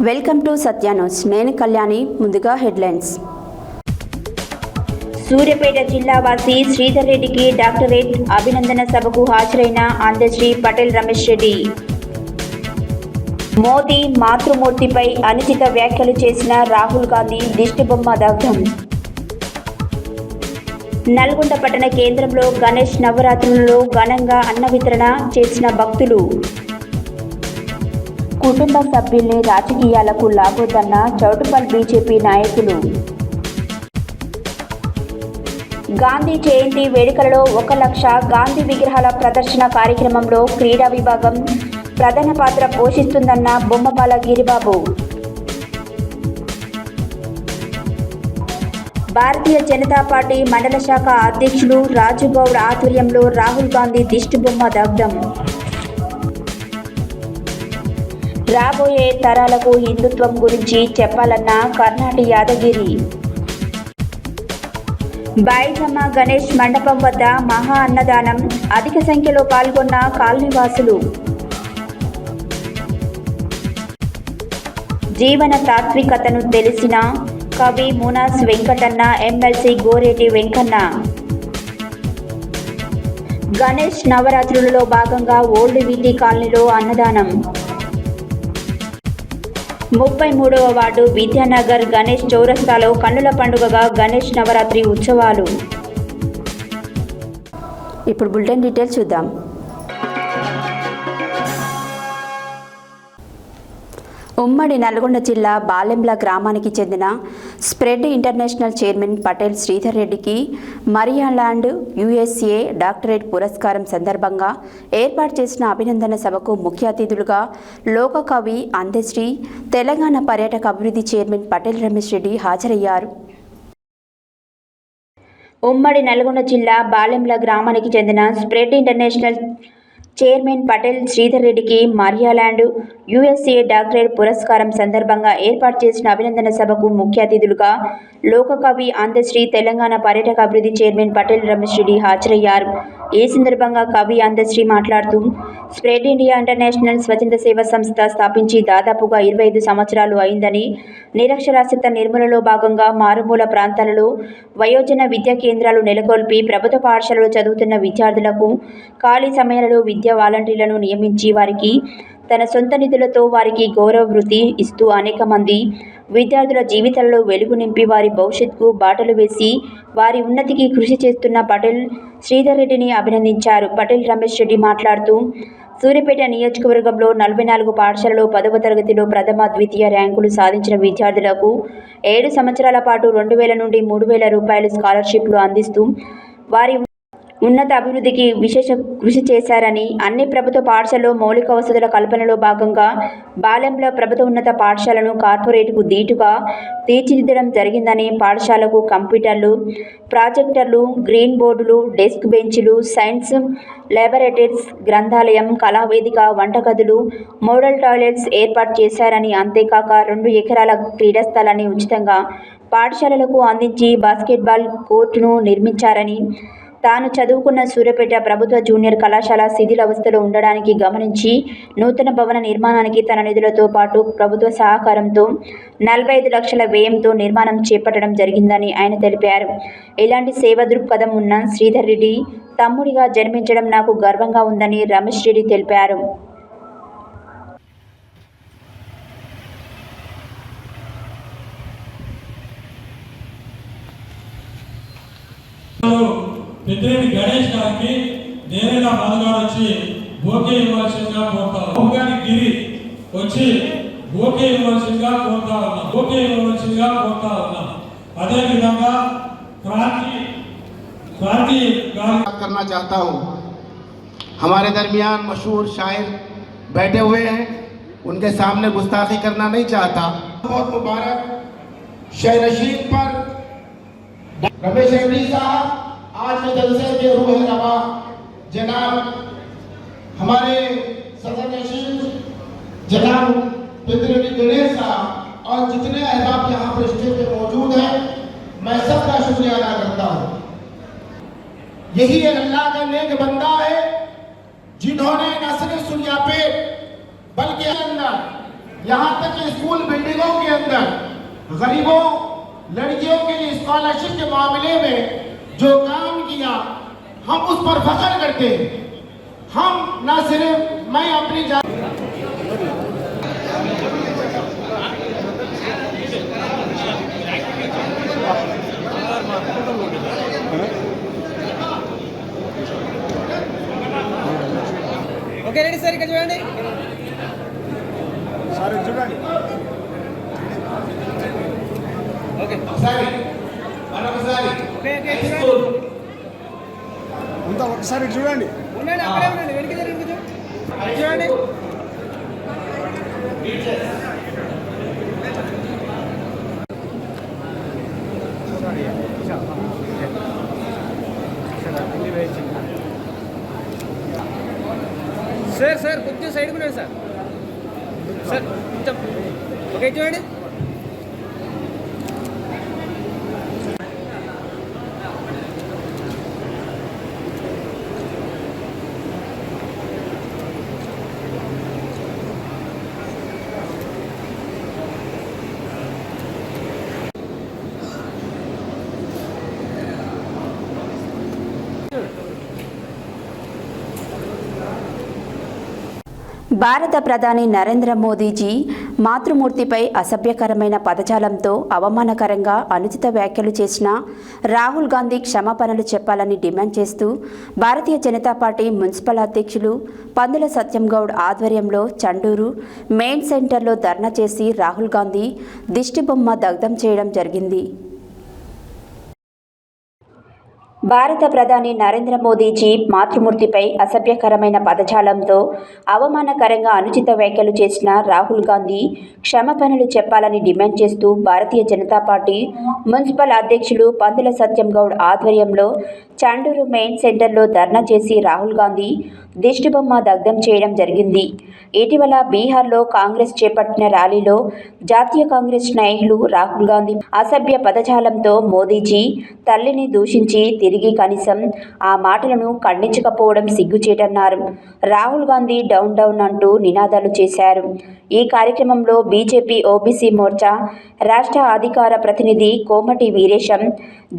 Welcome to Satya news. నేను కళ్యాణి. ముందుగా headlines. Suryapet జిల్లా వాసి శ్రీధర్ రెడ్డికి డాక్టరేట్ అభినందన సభకు హాజరైన అందశ్రీ పటేల్ రమేష్ రెడ్డి. మోదీ మాతృమూర్తిపై అనుచిత వ్యాఖ్యలు చేసిన రాహుల్ గాంధీ దిష్టిబొమ్మ దగ్ధం. నల్గొండ పట్టణ కేంద్రంలో గణేష్ నవరాత్రులలో ఘనంగా అన్న వితరణ చేసిన భక్తులు. కుటుంబ సభ్యుల్ని రాజకీయాలకు లాగొద్దన్న చౌటుపల్ బీజేపీ నాయకులు. గాంధీ జయంతి వేడుకలలో 1 లక్ష గాంధీ విగ్రహాల ప్రదర్శన కార్యక్రమంలో క్రీడా విభాగం ప్రధాన పాత్ర పోషిస్తుందన్న బొమ్మపాల గిరిబాబు. భారతీయ జనతా పార్టీ మండల శాఖ అధ్యక్షులు రాజుగౌడ్ ఆధ్వర్యంలో రాహుల్ గాంధీ దిష్టిబొమ్మ దగ్ధం. రాబోయే తరాలకు హిందుత్వం గురించి చెప్పాలన్న కర్ణాటి యాదగిరి. బాయిజమ్మ గణేష్ మండపం వద్ద మహా అన్నదానం. అధిక సంఖ్యలో పాల్గొన్న కాలనీవాసులు. జీవన తాత్వికతను తెలిసిన కవి మునాస్ వెంకటన్న, ఎమ్మెల్సీ గోరేటి వెంకన్న. గణేష్ నవరాత్రులలో భాగంగా ఓల్డ్ వీటి కాలనీలో అన్నదానం. 33వ వార్డు విద్యానగర్ గణేష్ చౌరస్తాలో కన్నుల పండుగగా గణేష్ నవరాత్రి ఉత్సవాలు. ఇప్పుడు బులెటిన్ డీటెయిల్స్ చూద్దాం. ఉమ్మడి నల్గొండ జిల్లా బాలెంల గ్రామానికి చెందిన spread international chairman Patel Sridhar రెడ్డికి మరియాలాండ్ USA డాక్టరేట్ పురస్కారం సందర్భంగా ఏర్పాటు చేసిన అభినందన సభకు ముఖ్య అతిథులుగా లోకకవి అందశ్రీ, తెలంగాణ పర్యాటక అభివృద్ధి చైర్మన్ పటేల్ రమేష్ రెడ్డి హాజరయ్యారు. ఉమ్మడి నల్గొండ జిల్లా బాలెంల గ్రామానికి చెందిన spread international chairman Patel Sridhar రెడ్డికి మరియాలాండ్ USA డాక్టరేట్ పురస్కారం సందర్భంగా ఏర్పాటు చేసిన అభినందన సభకు ముఖ్య అతిథులుగా లోకకవి అందశ్రీ, తెలంగాణ పర్యాటక అభివృద్ధి చైర్మన్ పటేల్ రమేష్ రెడ్డి హాజరయ్యారు. ఈ సందర్భంగా కవి అందశ్రీ మాట్లాడుతూ, స్ప్రెడ్ ఇండియా ఇంటర్నేషనల్ స్వచ్ఛంద సేవా సంస్థ స్థాపించి దాదాపుగా 25 సంవత్సరాలు అయిందని, నిరక్షరాస్యత నిర్మూలనలో భాగంగా మారుమూల ప్రాంతాలలో వయోజన విద్యా కేంద్రాలు నెలకొల్పి ప్రభుత్వ పాఠశాలలో చదువుతున్న విద్యార్థులకు ఖాళీ సమయాలలో విద్యా వాలంటీర్లను నియమించి వారికి తన సొంత నిధులతో వారికి గౌరవ వృత్తి ఇస్తూ అనేక మంది విద్యార్థుల జీవితాలలో వెలుగు నింపి వారి భవిష్యత్తుకు బాటలు వేసి వారి ఉన్నతికి కృషి చేస్తున్న పటేల్ శ్రీధర్ రెడ్డిని అభినందించారు. పటేల్ రమేష్ రెడ్డి మాట్లాడుతూ, సూర్యాపేట నియోజకవర్గంలో 44 పాఠశాలలో 10వ తరగతిలో ప్రథమ, ద్వితీయ ర్యాంకులు సాధించిన విద్యార్థులకు 7 సంవత్సరాల పాటు 2000 నుండి 3000 రూపాయలు స్కాలర్షిప్లు అందిస్తూ వారి ఉన్నత అభివృద్ధికి విశేష కృషి చేశారని, అన్ని ప్రభుత్వ పాఠశాలలో మౌలిక వసతుల కల్పనలో భాగంగా బాలెంల ప్రభుత్వ ఉన్నత పాఠశాలను కార్పొరేట్కు ధీటుగా తీర్చిదిద్దడం జరిగిందని, పాఠశాలకు కంప్యూటర్లు, ప్రాజెక్టర్లు, గ్రీన్ బోర్డులు, డెస్క్ బెంచ్లు, సైన్స్ ల్యాబొరేటరీస్, గ్రంథాలయం, కళావేదిక, వంటగదులు, మోడల్ టాయిలెట్స్ ఏర్పాటు చేశారని, అంతేకాక 2 ఎకరాల క్రీడా స్థలాన్ని ఉచితంగా పాఠశాలలకు అందించి బాస్కెట్బాల్ కోర్టును నిర్మించారని, తాను చదువుకున్న సూర్యాపేట ప్రభుత్వ జూనియర్ కళాశాల శిథిలావస్థలో ఉండడానికి గమనించి నూతన భవన నిర్మాణానికి తన నిధులతో పాటు ప్రభుత్వ సహకారంతో 45 లక్షల వ్యయంతో నిర్మాణం చేపట్టడం జరిగిందని ఆయన తెలిపారు. ఇలాంటి సేవా దృక్పథం ఉన్న శ్రీధర్ రెడ్డి తమ్ముడిగా జన్మించడం నాకు గర్వంగా ఉందని రమేష్ రెడ్డి తెలిపారు. పెద్దిరెడ్డి గణేష్ గారికి నేరేలా మధుగారు వచ్చి బోకే ఇవ్వాల్సిందిగా కోరుతా ఉన్నాం. గిరి వచ్చి బోకే ఇవ్వాల్సిందిగా కోరుతా ఉన్నాం. అదేవిధంగా क्रांति करना चाहता हूँ. हमारे दरमियान मशहूर शायर बैठे हुए हैं, उनके सामने गुस्ताखी करना नहीं चाहता. बहुत मुबारक शहरशीन पर रमेश रेड्डी साहब आज के जलसे के रूह रवा जनाब हमारे सदर नशीन जनाब पेद्रेडी गणेश साहब और जितने अहबाब यहाँ पर स्टेज पे मौजूद हैं, मैं सबका शुक्रिया अदा करता हूँ. यही अल्लाह का नेक बंदा है जिन्होंने न सिर्फ सूर्यापेट बल्कि यहाँ तक कि स्कूल बिल्डिंगों के अंदर गरीबों लड़कियों के लिए स्कॉलरशिप के मामले में जो काम किया, हम उस पर फख्र करते हैं। हम न सिर्फ मैं अपनी ఓకే రెడీ సార్ ఇక్కడ చూడండి సార్ చూడండి ఓకే ఒకసారి ఓకే చూడండి అంతా ఒకసారి చూడండి ఉండండి అక్కడే ఉండండి వెనక్కి జరగండి చూడండి సార్ కొంచెం సైడ్ ఉన్నాడు సార్ కొంచెం ఓకే చూడండి భారత ప్రధాని నరేంద్ర మోదీజీ మాతృమూర్తిపై అసభ్యకరమైన పదజాలంతో అవమానకరంగా అనుచిత వ్యాఖ్యలు చేసిన రాహుల్ గాంధీ క్షమాపణలు చెప్పాలని డిమాండ్ చేస్తూ భారతీయ జనతా పార్టీ మున్సిపల్ అధ్యక్షులు పందుల సత్యం గౌడ్ ఆధ్వర్యంలో చండూరు మెయిన్ సెంటర్లో ధర్నా చేసి రాహుల్ గాంధీ దిష్టిబొమ్మ దగ్ధం చేయడం జరిగింది. భారత ప్రధాని నరేంద్ర మోదీజీ మాతృమూర్తిపై అసభ్యకరమైన పదజాలంతో అవమానకరంగా అనుచిత వ్యాఖ్యలు చేసిన రాహుల్ గాంధీ క్షమాపణలు చెప్పాలని డిమాండ్ చేస్తూ భారతీయ జనతా పార్టీ మున్సిపల్ అధ్యక్షులు పందుల సత్యం గౌడ్ ఆధ్వర్యంలో చండూరు మెయిన్ సెంటర్లో ధర్నా చేసి రాహుల్ గాంధీ దిష్టిబొమ్మ దగ్ధం చేయడం జరిగింది. ఇటీవల బీహార్లో కాంగ్రెస్ చేపట్టిన ర్యాలీలో జాతీయ కాంగ్రెస్ నాయకులు రాహుల్ గాంధీ అసభ్య పదజాలంతో మోదీజీ తల్లిని దూషించి తిరిగి కనీసం ఆ మాటలను ఖండించకపోవడం సిగ్గుచేటన్నారు. రాహుల్ గాంధీ డౌన్ డౌన్ అంటూ నినాదాలు చేశారు. ఈ కార్యక్రమంలో బీజేపీ ఓబీసీ మోర్చా రాష్ట్ర అధికార ప్రతినిధి కోమటి వీరేశం,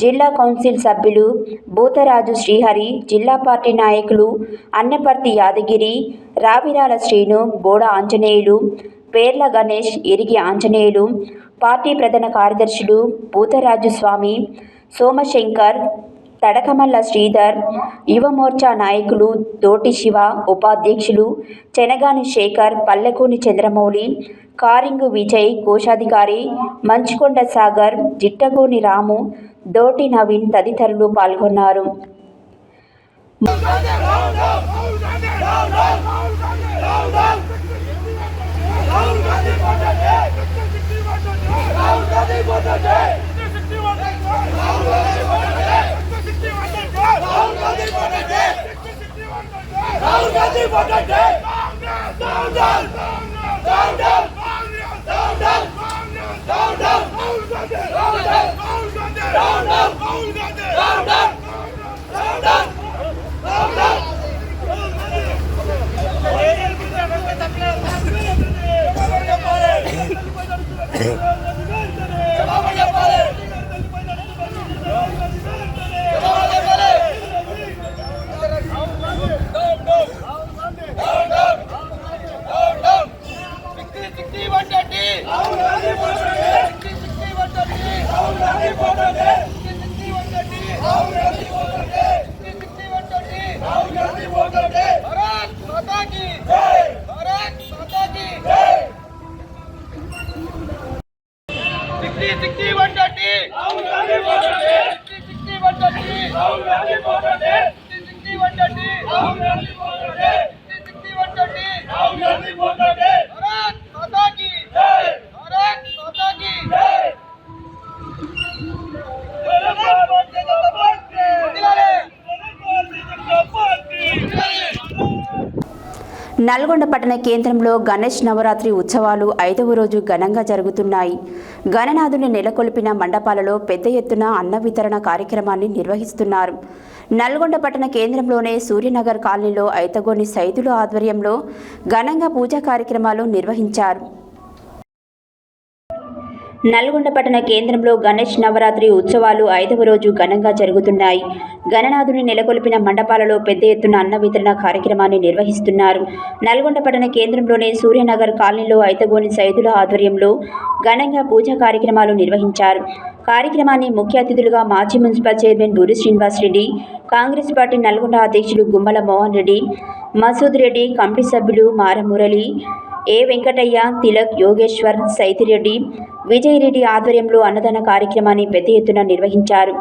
జిల్లా కౌన్సిల్ సభ్యులు బూతరాజు శ్రీహరి, జిల్లా పార్టీ నాయకులు అన్నపర్తి యాదగిరి, రావిరాల శ్రీను, బోడ ఆంజనేయులు, పేర్ల గణేష్, ఇరిగి ఆంజనేయులు, పార్టీ ప్రధాన కార్యదర్శులు బూతరాజు స్వామి, సోమశంకర్, తడకమల్ల శ్రీధర్, యువమోర్చా నాయకులు తోటి శివ, ఉపాధ్యక్షులు చెనగాని శేఖర్, పల్లెకూని చంద్రమౌళి, కారింగు విజయ్, కోశాధికారి మంచుకొండ సాగర్, జిట్టగోని రాము, దోటి నవీన్ తదితరులు పాల్గొన్నారు. నల్గొండ పట్టణ కేంద్రంలో గణేష్ నవరాత్రి ఉత్సవాలు 5వ రోజు ఘనంగా జరుగుతున్నాయి. గణనాథుని నెలకొల్పిన మండపాలలో పెద్ద ఎత్తున అన్న వితరణ కార్యక్రమాన్ని నిర్వహిస్తున్నారు. నల్గొండ పట్టణ కేంద్రంలోనే సూర్యనగర్ కాలనీలో ఐతగోని సైదుల ఆధ్వర్యంలో ఘనంగా పూజా కార్యక్రమాలు నిర్వహించారు. నల్గొండ పట్టణ కేంద్రంలో గణేష్ నవరాత్రి ఉత్సవాలు 5వ రోజు ఘనంగా జరుగుతున్నాయి. గణనాథుని నెలకొల్పిన మండపాలలో పెద్ద ఎత్తున అన్న వితరణ కార్యక్రమాన్ని నిర్వహిస్తున్నారు. నల్గొండ పట్టణ కేంద్రంలోని సూర్యనగర్ కాలనీలో ఐతగోని సైదుల ఆధ్వర్యంలో ఘనంగా పూజా కార్యక్రమాలు నిర్వహించారు. కార్యక్రమాన్ని ముఖ్య అతిథులుగా మాజీ municipal chairman Boori Srinivas Reddy, Congress party Nalgonda అధ్యక్షులు గుమ్మల మోహన్ రెడ్డి, మసూద్ రెడ్డి, కమిటీ సభ్యులు మారమురళి, ఏ వెంకటయ్య, తిలక్, యోగేశ్వర్, సైతిరెడ్డి, విజయ్ రెడ్డి ఆధ్వర్యంలో అన్నదాన కార్యక్రమాన్ని పెద్ద ఎత్తున నిర్వహించారు.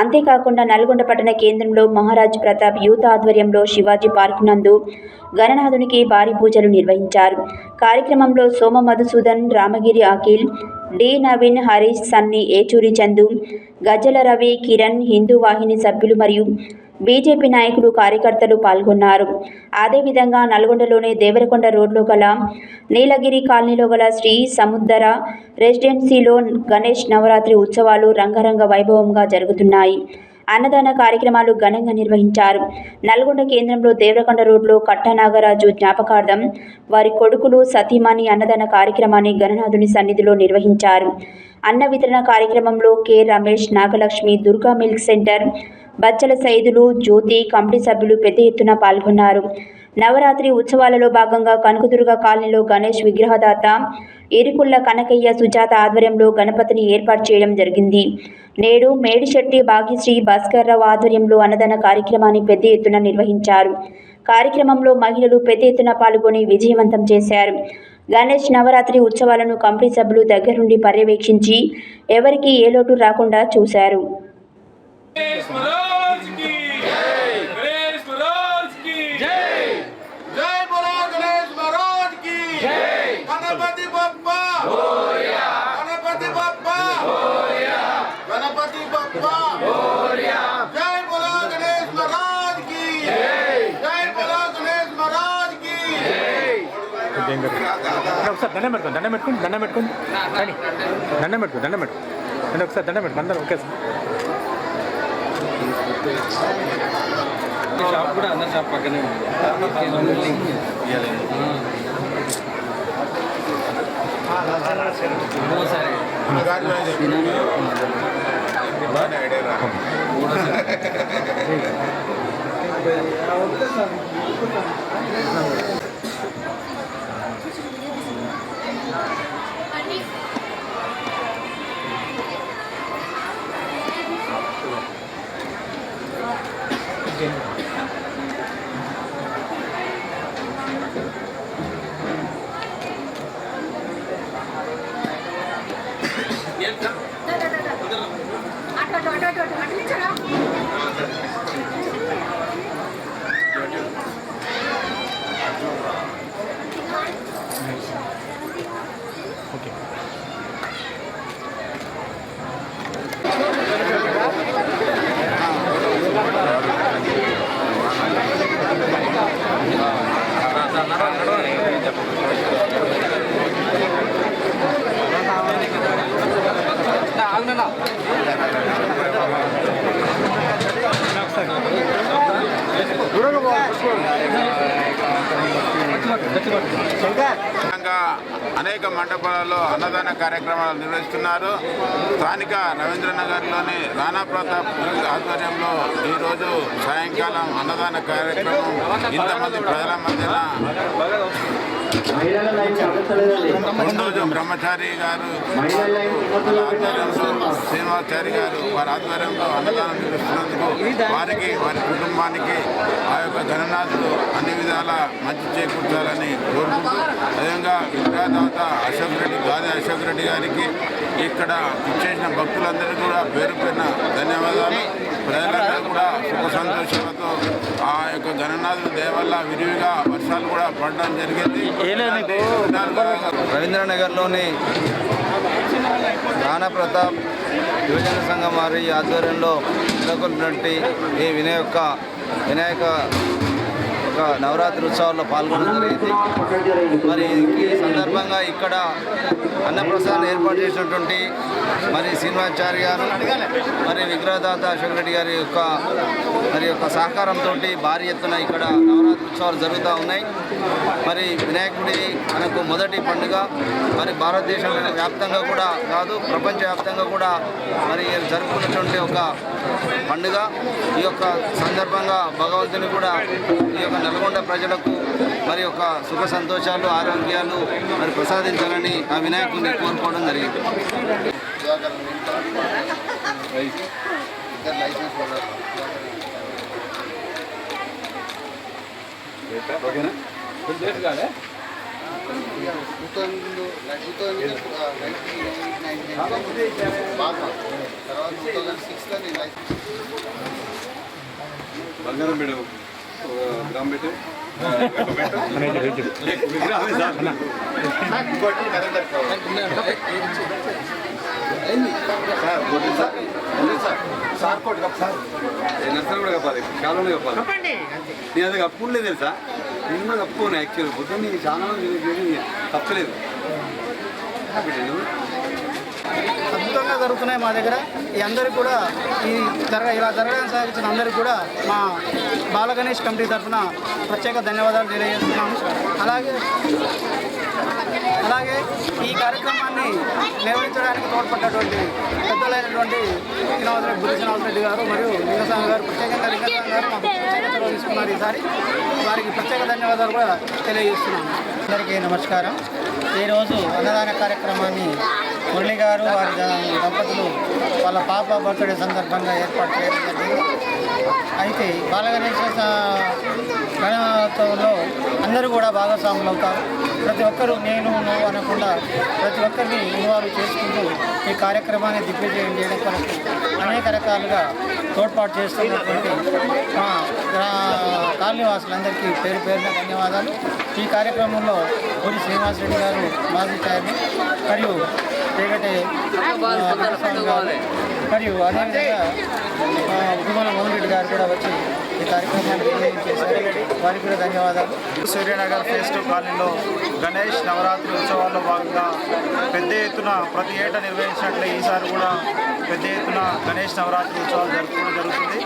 అంతేకాకుండా నల్గొండ పట్టణ కేంద్రంలో మహారాజ్ ప్రతాప్ యూత్ ఆధ్వర్యంలో శివాజీ పార్క్ నందు గణనాథునికి భారీ పూజలు నిర్వహించారు. కార్యక్రమంలో సోమ మధుసూదన్, రామగిరి అఖిల్, డి నవీన్, హరీష్, సన్నీ, ఏచూరి చందు, గజ్జల రవి, కిరణ్, హిందూ వాహిని సభ్యులు మరియు బీజేపీ నాయకులు, కార్యకర్తలు పాల్గొన్నారు. అదేవిధంగా నల్గొండలోని దేవరకొండ రోడ్లో గల నీలగిరి కాలనీలో గల శ్రీ సముద్దర రెసిడెన్సీలో గణేష్ నవరాత్రి ఉత్సవాలు రంగరంగ వైభవంగా జరుగుతున్నాయి. అన్నదాన కార్యక్రమాలు ఘనంగా నిర్వహించారు. నల్గొండ కేంద్రంలో దేవరకొండ రోడ్లో కట్టా నాగరాజు జ్ఞాపకార్థం వారి కొడుకులు, సతీమణి అన్నదాన కార్యక్రమాన్ని గణనాథుని సన్నిధిలో నిర్వహించారు. అన్న వితరణ కార్యక్రమంలో K Ramesh, Nagalakshmi, Durga milk centre, బచ్చల సైదులు, జ్యోతి, కమిటీ సభ్యులు పెద్ద ఎత్తున పాల్గొన్నారు. నవరాత్రి ఉత్సవాలలో భాగంగా కనకదుర్గ కాలనీలో గణేష్ విగ్రహదాత ఎరికుళ్ల కనకయ్య, సుజాత ఆధ్వర్యంలో గణపతిని ఏర్పాటు చేయడం జరిగింది. నేడు మేడిశెట్టి భాగ్యశ్రీ భాస్కర్రావు ఆధ్వర్యంలో అన్నదాన కార్యక్రమాన్ని పెద్ద ఎత్తున నిర్వహించారు. కార్యక్రమంలో మహిళలు పెద్ద ఎత్తున పాల్గొని విజయవంతం చేశారు. గణేష్ నవరాత్రి ఉత్సవాలను కమిటీ సభ్యులు దగ్గరుండి పర్యవేక్షించి ఎవరికీ ఏ లోటు రాకుండా చూశారు. ఒకసారి దండం పెట్టుకోండి ఒకసారి దండం పెట్టుకోండి అందరూ ఓకే సార్. షాప్ కూడా అన్న షాప్ పక్కనే అనేక మండపాలలో అన్నదాన కార్యక్రమాలు నిర్వహిస్తున్నారు. స్థానిక రవీంద్రనగర్లోని రాణా ప్రతాప్ ఆధ్వర్యంలో ఈరోజు సాయంకాలం అన్నదాన కార్యక్రమం ఇంతమంది ప్రజల మధ్యన ముందోజు బ్రహ్మచారి గారు ఆధ్వర్యంలో, శ్రీనివాచారి గారు వారి ఆధ్వర్యంలో అన్నదానం నిర్వహిస్తున్నందుకు వారికి, వారి కుటుంబానికి ఆ యొక్క గణనాథుడు అన్ని విధాల మంచి చేకూర్చాలని కోరుకుంటూ, అదేవిధంగా విగ్రహదాత అశోక్ రెడ్డి, గాది అశోక్ రెడ్డి గారికి, ఇక్కడ ఇచ్చేసిన భక్తులందరికీ కూడా పేరు పేరున ధన్యవాదాలు. ప్రజలందరూ కూడా సుఖ సంతోషాలతో ఆ యొక్క గణనాథుడి దయ వల్ల విరివిగా వర్షాలు కూడా పడడం జరిగింది. రవీంద్రనగర్లోని రాణా ప్రతాప్ యువజన సంఘం వారి ఆధ్వర్యంలో నెలకొల్పినటువంటి ఈ వినాయక నవరాత్రి ఉత్సవాల్లో పాల్గొనడం జరిగింది. మరి ఈ సందర్భంగా ఇక్కడ అన్నప్రసాదం ఏర్పాటు చేసినటువంటి మరి శ్రీనివాచారి గారు మరి విగ్రహదాత అశోక్ రెడ్డి గారి యొక్క సహకారంతో భారీ ఎత్తున ఇక్కడ నవరాత్రి ఉత్సవాలు జరుగుతూ ఉన్నాయి. మరి వినాయకుడి మనకు మొదటి పండుగ మరి భారతదేశం వ్యాప్తంగా కూడా కాదు ప్రపంచవ్యాప్తంగా కూడా మరి జరుపుకున్నటువంటి ఒక పండుగ. ఈ యొక్క సందర్భంగా భగవంతుని కూడా ఈ యొక్క నల్గొండ ప్రజలకు మరి యొక్క సుఖ సంతోషాలు ఆరోగ్యాలు మరి ప్రసాదించాలని ఆ వినాయకుడిని కోరుకోవడం జరిగింది. బంగారం మేడం గ్రామ్ పెట్టు నర్సరీ కూడా కప్పాలి, కాలంలో కప్పాలి. నేను అది కప్పుకోలేదు తెలుసా, నేను కూడా కప్పుకోను. యాక్చువల్ పొద్దున్న చాలా తప్పలేదు. అద్భుతంగా జరుగుతున్నాయి మా దగ్గర. ఈ అందరికీ కూడా ఇలా జరగడానికి సహకరించిన అందరికీ కూడా మా బాలగణేష్ కమిటీ తరఫున ప్రత్యేక ధన్యవాదాలు తెలియజేస్తున్నాము. అలాగే ఈ కార్యక్రమాన్ని నిర్వహించడానికి తోడ్పడ్డటువంటి పెద్దలైనటువంటి శ్రీనివాసరెడ్డి రెడ్డి గారు మరియు లింగస్వామి గారు, ప్రత్యేకంగా లింగస్వామి గారు మాకు ప్రత్యేక చొరవ తీసుకున్నారు. ఈసారి వారికి ప్రత్యేక ధన్యవాదాలు కూడా తెలియజేస్తున్నాము. అందరికీ నమస్కారం. ఈరోజు అన్నదాన కార్యక్రమాన్ని మురళి గారు వారి దంపతులు వాళ్ళ పాప బర్త్డే సందర్భంగా ఏర్పాటు చేయడం జరిగింది. అయితే బాలగణేశ గణోత్సవంలో అందరూ కూడా భాగస్వాములు అవుతారు. ప్రతి ఒక్కరూ నేను నువ్వు అనకుండా ప్రతి ఒక్కరిని ఇన్వాల్వ్ చేసుకుంటూ ఈ కార్యక్రమాన్ని దిగ్విజయం చేయడం కొరకు అనేక రకాలుగా తోడ్పాటు చేస్తున్నటువంటి మా కాలనీవాసులందరికీ పేరు పేరున ధన్యవాదాలు. ఈ కార్యక్రమంలో గుడి శ్రీనివాసరెడ్డి గారు మాజీ చైర్మన్ మరియు తేగటే మరియు అదేవిధంగా ఉద్యమాల మోహన్ రెడ్డి గారు కూడా వచ్చి ఈ కార్యక్రమాన్ని నిర్వహణ చేశారు. వారికి కూడా ధన్యవాదాలు. సూర్యనగర్ ఫేజ్ 2 కాలనీలో గణేష్ నవరాత్రి ఉత్సవాల్లో భాగంగా పెద్ద ఎత్తున ప్రతి ఏటా నిర్వహించినట్లే ఈసారి కూడా పెద్ద ఎత్తున గణేష్ నవరాత్రి ఉత్సవాలు జరుపుకోవడం జరుగుతుంది.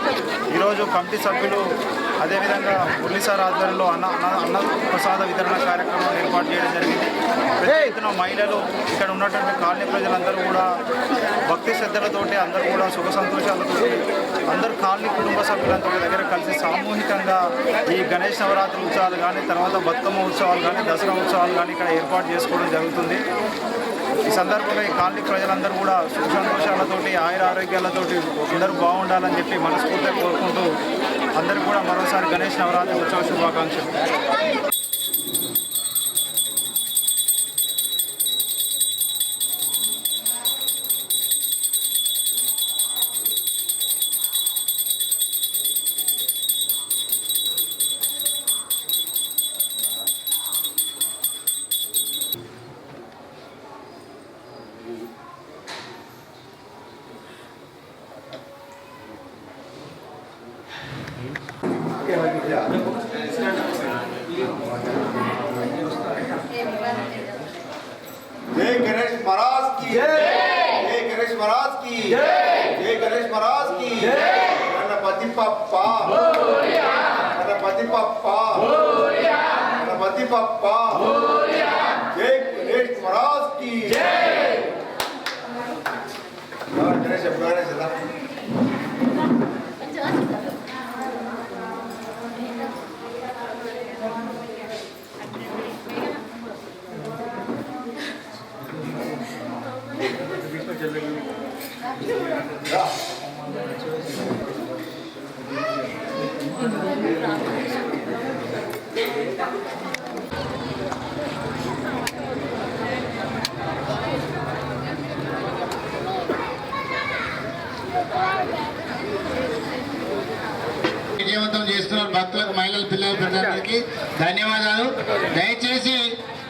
ఈరోజు కమిటీ సభ్యులు అదేవిధంగా మురళీ సార్ ఆధ్వర్యంలో అన్న ప్రసాద వితరణ కార్యక్రమం ఏర్పాటు చేయడం జరిగింది. పెద్ద ఎత్తున మహిళలు ఇక్కడ ఉన్నటువంటి కాలనీ ప్రజలందరూ కూడా భక్తి శ్రద్ధలతోటి అందరూ కూడా సుఖ సంతోషాలతో అందరూ కాలనీ కుటుంబ సభ్యులంతా దగ్గర కలిసి సామూహికంగా ఈ గణేష్ నవరాత్రి ఉత్సవాలు కానీ తర్వాత బతుకమ్మ ఉత్సవాలు కానీ దసరా ఉత్సవాలు కానీ ఇక్కడ ఏర్పాటు చేసుకోవడం జరుగుతుంది. ఈ సందర్భంగా ఈ కాలనీ ప్రజలందరూ కూడా సుఖ సంతోషాలతోటి ఆయుర ఆరోగ్యాలతోటి అందరూ బాగుండాలని చెప్పి మనస్ఫూర్తిగా కోరుకుంటూ అందరికీ కూడా మరోసారి గణేష్ నవరాత్రి ఉత్సవ శుభాకాంక్షలు. जय गणेश महाराज की जय, जय गणेश महाराज की जय, जय गणेश महाराज की जय। गणपति बप्पा मोरया, गणपति बप्पा मोरया, गणपति बप्पा मोरया। जय गणेश महाराज की जय। गणेश गणेश విజయవంతం చేస్తున్నారు. భక్తులకు, మహిళలు, పిల్లలు, ప్రజలందరికీ ధన్యవాదాలు. దయచేసి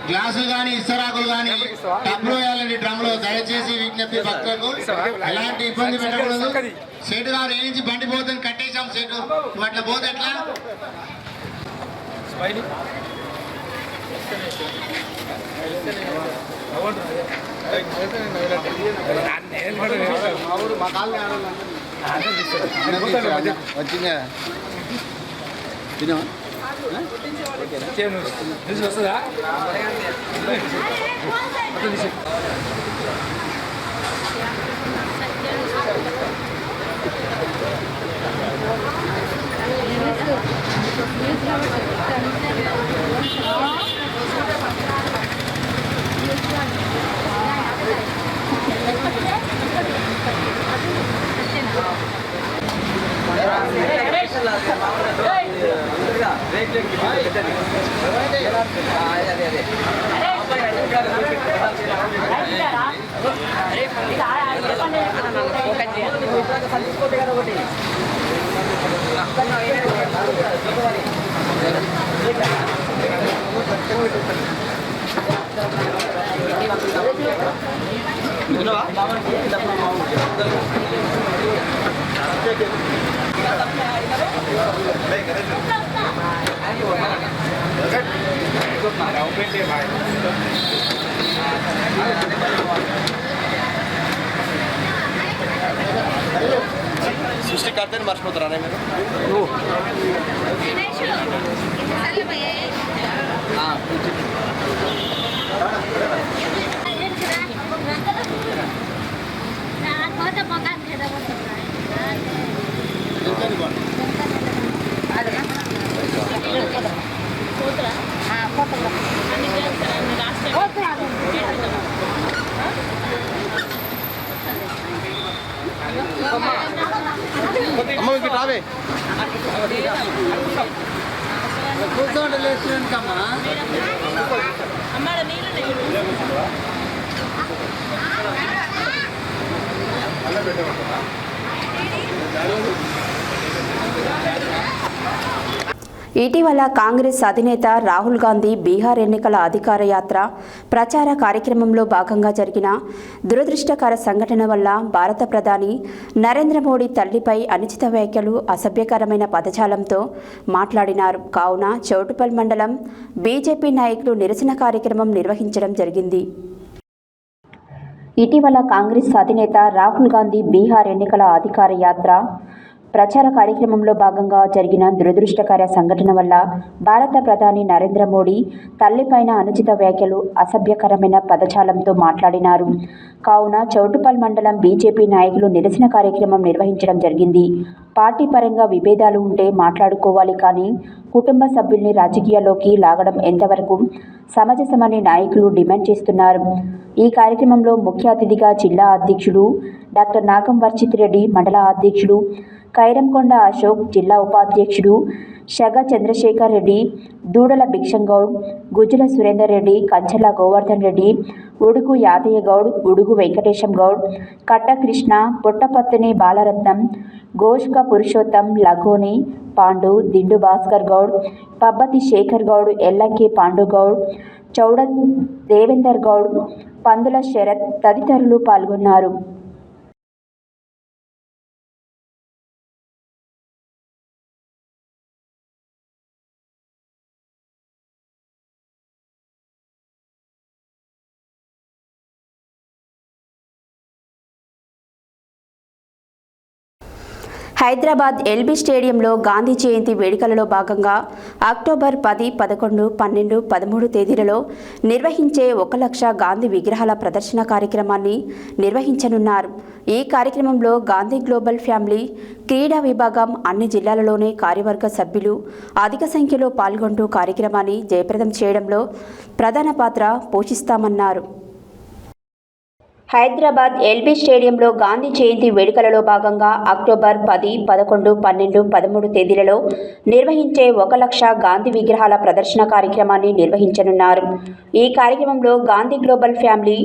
గ్లాసులు కానీ ఇస్తరాకులు కానీ టబ్లో వేయాలండి. డ్రమ్లో దయచేసి విజ్ఞప్తి, భక్తులకు ఎలాంటి ఇబ్బంది పెట్టకూడదు. సెట్ గారు ఏ నుంచి బండి పోతుంది కట్టేసాం. సెట్ నువ్వు అట్లా పోతే ఎట్లా? వచ్చిందా తినవా వస్తుందా సృష్టికర్తని మర్చిపోతారా మీరు అమ్మ ఇంక రావే కూర్చోండి లేచికమ్మా ఇటీవల కాంగ్రెస్ అధినేత రాహుల్ గాంధీ బీహార్ ఎన్నికల అధికార యాత్ర ప్రచార కార్యక్రమంలో భాగంగా జరిగిన దురదృష్టకర సంఘటన వల్ల భారత ప్రధాని నరేంద్ర మోడీ తల్లిపై అనుచిత వ్యాఖ్యలు అసభ్యకరమైన పదజాలంతో మాట్లాడినారు. కావున చౌటుపల్ మండలం బీజేపీ నాయకులు నిరసన కార్యక్రమం నిర్వహించడం జరిగింది. ఇటీవల కాంగ్రెస్ అధినేత రాహుల్ గాంధీ బీహార్ ఎన్నికల అధికార యాత్ర ప్రచార కార్యక్రమంలో భాగంగా జరిగిన దురదృష్టకర సంఘటన వల్ల భారత ప్రధాని నరేంద్ర మోడీ తల్లిపైన అనుచిత వ్యాఖ్యలు అసభ్యకరమైన పదజాలంతో మాట్లాడినారు. కావున చౌటుపల్ మండలం బీజేపీ నాయకులు నిరసన కార్యక్రమం నిర్వహించడం జరిగింది. పార్టీ పరంగా విభేదాలు ఉంటే మాట్లాడుకోవాలి, కానీ కుటుంబ సభ్యుల్ని రాజకీయాల్లోకి లాగడం ఎంతవరకు సమంజసమని నాయకులు డిమాండ్ చేస్తున్నారు. ఈ కార్యక్రమంలో ముఖ్య అతిథిగా జిల్లా అధ్యక్షుడు డాక్టర్ నాగం వర్చిత్ రెడ్డి, మండల అధ్యక్షుడు కైరంకొండ అశోక్, జిల్లా ఉపాధ్యక్షుడు షగ చంద్రశేఖర్ రెడ్డి, దూడల భిక్షంగౌడ్, గుజ్జల సురేందర్ రెడ్డి, కంచర్ల గోవర్ధన్ రెడ్డి, ఉడుగు యాదయ్య గౌడ్, ఉడుగు వెంకటేశం గౌడ్, కట్ట కృష్ణ, పుట్టపత్తిని బాలరత్నం, గోష్క పురుషోత్తం, లగోని పాండు, దిండు భాస్కర్ గౌడ్, పబ్బతి శేఖర్ గౌడ్, ఎల్లంకి పాండుగౌడ్, చౌడ దేవేందర్ గౌడ్, పందుల శరత్ తదితరులు పాల్గొన్నారు. హైదరాబాద్ ఎల్బీ స్టేడియంలో గాంధీ జయంతి వేడుకలలో భాగంగా అక్టోబర్ 10, 11, 12, 13 తేదీలలో నిర్వహించే 1 లక్ష గాంధీ విగ్రహాల ప్రదర్శన కార్యక్రమాన్ని నిర్వహించనున్నారు. ఈ కార్యక్రమంలో గాంధీ గ్లోబల్ ఫ్యామిలీ క్రీడా విభాగం అన్ని జిల్లాలలోనే కార్యవర్గ సభ్యులు అధిక సంఖ్యలో పాల్గొంటూ కార్యక్రమాన్ని జయప్రదం చేయడంలో ప్రధాన పాత్ర పోషిస్తామన్నారు. హైదరాబాద్ ఎల్బీ స్టేడియంలో గాంధీ జయంతి వేడుకలలో భాగంగా అక్టోబర్ 10, 11, 12, 13 తేదీలలో నిర్వహించే 1 లక్ష గాంధీ విగ్రహాల ప్రదర్శన కార్యక్రమాన్ని నిర్వహించనున్నారు. ఈ కార్యక్రమంలో గాంధీ గ్లోబల్ ఫ్యామిలీ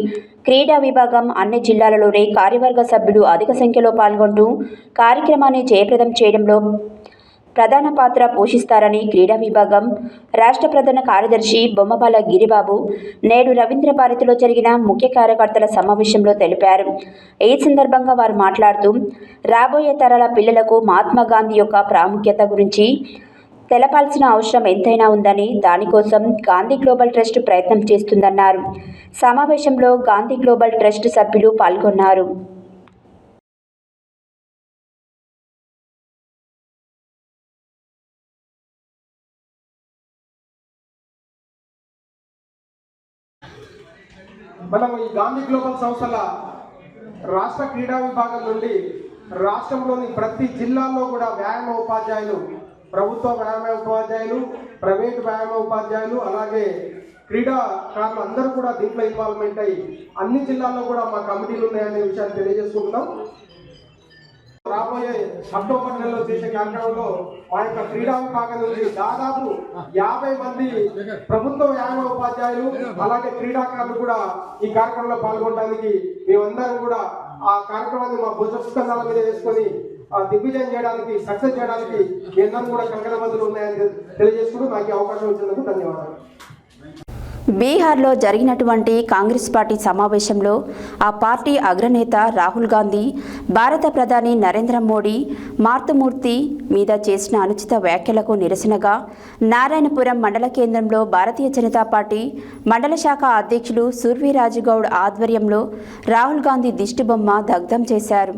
క్రీడా విభాగం అన్ని జిల్లాలలోనే కార్యవర్గ సభ్యులు అధిక సంఖ్యలో పాల్గొంటూ కార్యక్రమాన్ని జయప్రదం చేయడంలో ప్రధాన పాత్ర పోషిస్తారని క్రీడా విభాగం రాష్ట్ర ప్రధాన కార్యదర్శి బొమ్మబాల గిరిబాబు నేడు రవీంద్ర భారతిలో జరిగిన ముఖ్య కార్యకర్తల సమావేశంలో తెలిపారు. ఈ సందర్భంగా వారు మాట్లాడుతూ రాబోయే తరాల పిల్లలకు మహాత్మా గాంధీ యొక్క ప్రాముఖ్యత గురించి తెలపాల్సిన అవసరం ఎంతైనా ఉందని, దానికోసం గాంధీ గ్లోబల్ ట్రస్ట్ ప్రయత్నం చేస్తుందన్నారు. సమావేశంలో గాంధీ గ్లోబల్ ట్రస్ట్ సభ్యులు పాల్గొన్నారు. మనం ఈ గాంధీ గ్లోబల్ సంస్థల రాష్ట్ర క్రీడా విభాగం నుండి రాష్ట్రంలోని ప్రతి జిల్లాలో కూడా వ్యాయామ ఉపాధ్యాయులు, ప్రభుత్వ వ్యాయామ ఉపాధ్యాయులు, ప్రైవేట్ వ్యాయామ ఉపాధ్యాయులు, అలాగే క్రీడాకారులు అందరూ కూడా దీంట్లో ఇన్వాల్వ్మెంట్ అయ్యి అన్ని జిల్లాల్లో కూడా మా కమిటీలు ఉన్నాయనే విషయాన్ని తెలియజేసుకుంటున్నాం. రాబోయే అక్టోబర్ నెలలో చేసే కార్యక్రమంలో మా యొక్క క్రీడా విభాగం నుంచి దాదాపు 50 మంది ప్రభుత్వ వ్యాయామ ఉపాధ్యాయులు అలాగే క్రీడాకారులు కూడా ఈ కార్యక్రమంలో పాల్గొనడానికి మేమందరం కూడా ఆ కార్యక్రమాన్ని మా భుజస్కంధాల మీద వేసుకొని దిగ్విజయం చేయడానికి, సక్సెస్ చేయడానికి మీ అందరం కూడా కంకణబద్దులు ఉన్నాయని తెలియజేసుకుంటూ నాకు అవకాశం ఇచ్చినందుకు ధన్యవాదాలు. బీహార్లో జరిగినటువంటి కాంగ్రెస్ పార్టీ సమావేశంలో ఆ పార్టీ అగ్రనేత రాహుల్ గాంధీ భారత ప్రధాని నరేంద్ర మోడీ మాతృమూర్తి మీద చేసిన అనుచిత వ్యాఖ్యలకు నిరసనగా నారాయణపురం మండల కేంద్రంలో భారతీయ జనతా పార్టీ మండల శాఖ అధ్యక్షులు సుర్వీరాజు గౌడ్ ఆధ్వర్యంలో రాహుల్ గాంధీ దిష్టిబొమ్మ దగ్ధం చేశారు.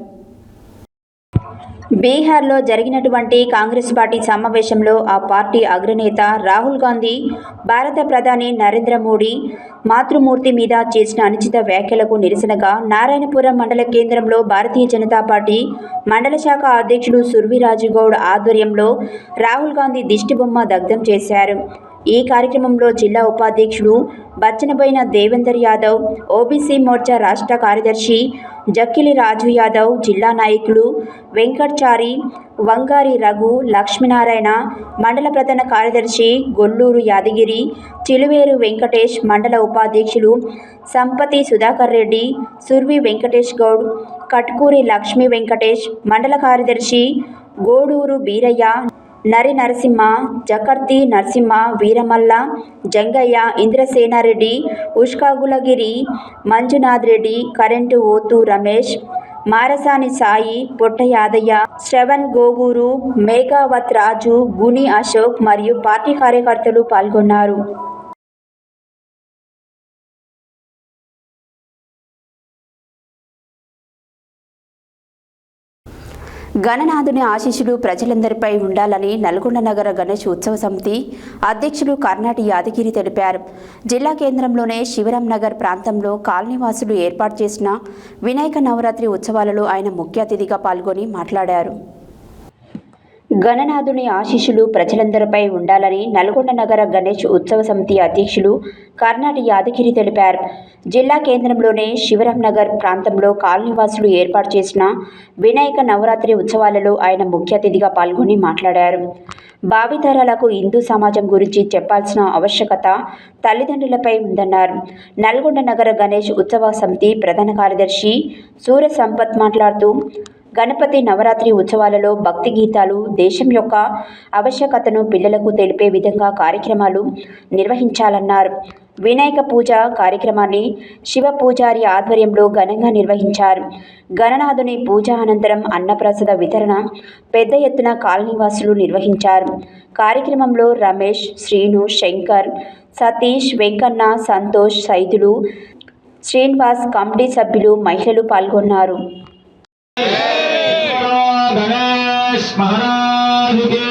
బీహార్లో జరిగినటువంటి కాంగ్రెస్ పార్టీ సమావేశంలో ఆ పార్టీ అగ్రనేత రాహుల్ గాంధీ భారత ప్రధాని నరేంద్ర మోడీ మాతృమూర్తి మీద చేసిన అనుచిత వ్యాఖ్యలకు నిరసనగా నారాయణపురం మండల కేంద్రంలో భారతీయ జనతా పార్టీ మండల శాఖ అధ్యక్షులు సుర్వీరాజు గౌడ్ ఆధ్వర్యంలో రాహుల్ గాంధీ దిష్టిబొమ్మ దగ్ధం చేశారు. ఈ కార్యక్రమంలో జిల్లా ఉపాధ్యక్షుడు బచ్చనబోయిన దేవేందర్ యాదవ్, ఓబీసీ మోర్చా రాష్ట్ర కార్యదర్శి జక్కిలి రాజు యాదవ్, జిల్లా నాయకులు వెంకట్చారి, వంగారి రఘు, లక్ష్మీనారాయణ, మండల ప్రధాన కార్యదర్శి గొల్లూరు యాదగిరి, చిలువేరు వెంకటేష్, మండల ఉపాధ్యక్షులు సంపతి సుధాకర్ రెడ్డి, సుర్వి వెంకటేష్ గౌడ్, కట్కూరి లక్ష్మీ వెంకటేష్, మండల కార్యదర్శి గోడూరు బీరయ్య, నరి నరసింహ, జకర్తి నరసింహ, వీరమల్ల, జంగయ్య, ఇంద్రసేనారెడ్డి, ఉష్కాగులగిరి, మంజునాథ్ రెడ్డి, కరెంటు ఓతు రమేష్, మారసాని సాయి, పొట్ట యాదయ్య, శ్రవణ్ గోగూరు, మేఘావత్ రాజు, గుని అశోక్ మరియు పార్టీ కార్యకర్తలు పాల్గొన్నారు. గణనాథుని ఆశీస్సులు ప్రజలందరిపై ఉండాలని నల్గొండ నగర గణేష్ ఉత్సవ సమితి అధ్యక్షులు కర్నాటి యాదగిరి తెలిపారు. జిల్లా కేంద్రంలోనే శివరాం నగర్ ప్రాంతంలో కాలనీవాసులు ఏర్పాటు చేసిన వినాయక నవరాత్రి ఉత్సవాలలో ఆయన ముఖ్య అతిథిగా పాల్గొని మాట్లాడారు. గణనాథుని ఆశీస్సులు ప్రజలందరిపై ఉండాలని నల్గొండ నగర గణేష్ ఉత్సవ సమితి అధ్యక్షులు కర్నాటి యాదగిరి తెలిపారు. జిల్లా కేంద్రంలోనే శివరాం నగర్ ప్రాంతంలో కాలనీవాసులు ఏర్పాటు చేసిన వినాయక నవరాత్రి ఉత్సవాలలో ఆయన ముఖ్య అతిథిగా పాల్గొని మాట్లాడారు. భావితరాలకు హిందూ సమాజం గురించి చెప్పాల్సిన ఆవశ్యకత తల్లిదండ్రులపై ఉందన్నారు. నల్గొండ నగర గణేష్ ఉత్సవ సమితి ప్రధాన కార్యదర్శి సూర్య సంపత్ మాట్లాడుతూ గణపతి నవరాత్రి ఉత్సవాలలో భక్తి గీతాలు, దేశం యొక్క ఆవశ్యకతను పిల్లలకు తెలిపే విధంగా కార్యక్రమాలు నిర్వహించాలన్నారు. వినాయక పూజ కార్యక్రమాన్ని శివ పూజారి ఆధ్వర్యంలో ఘనంగా నిర్వహించారు. గణనాథుని పూజ అనంతరం అన్నప్రసాద వితరణ పెద్ద ఎత్తున కాలనీవాసులు నిర్వహించారు. కార్యక్రమంలో రమేష్, శ్రీను, శంకర్, సతీష్, వెంకన్న, సంతోష్, సైదులు, శ్రీనివాస్, కమిటీ సభ్యులు, మహిళలు పాల్గొన్నారు. గణేష్ మహారాజుకి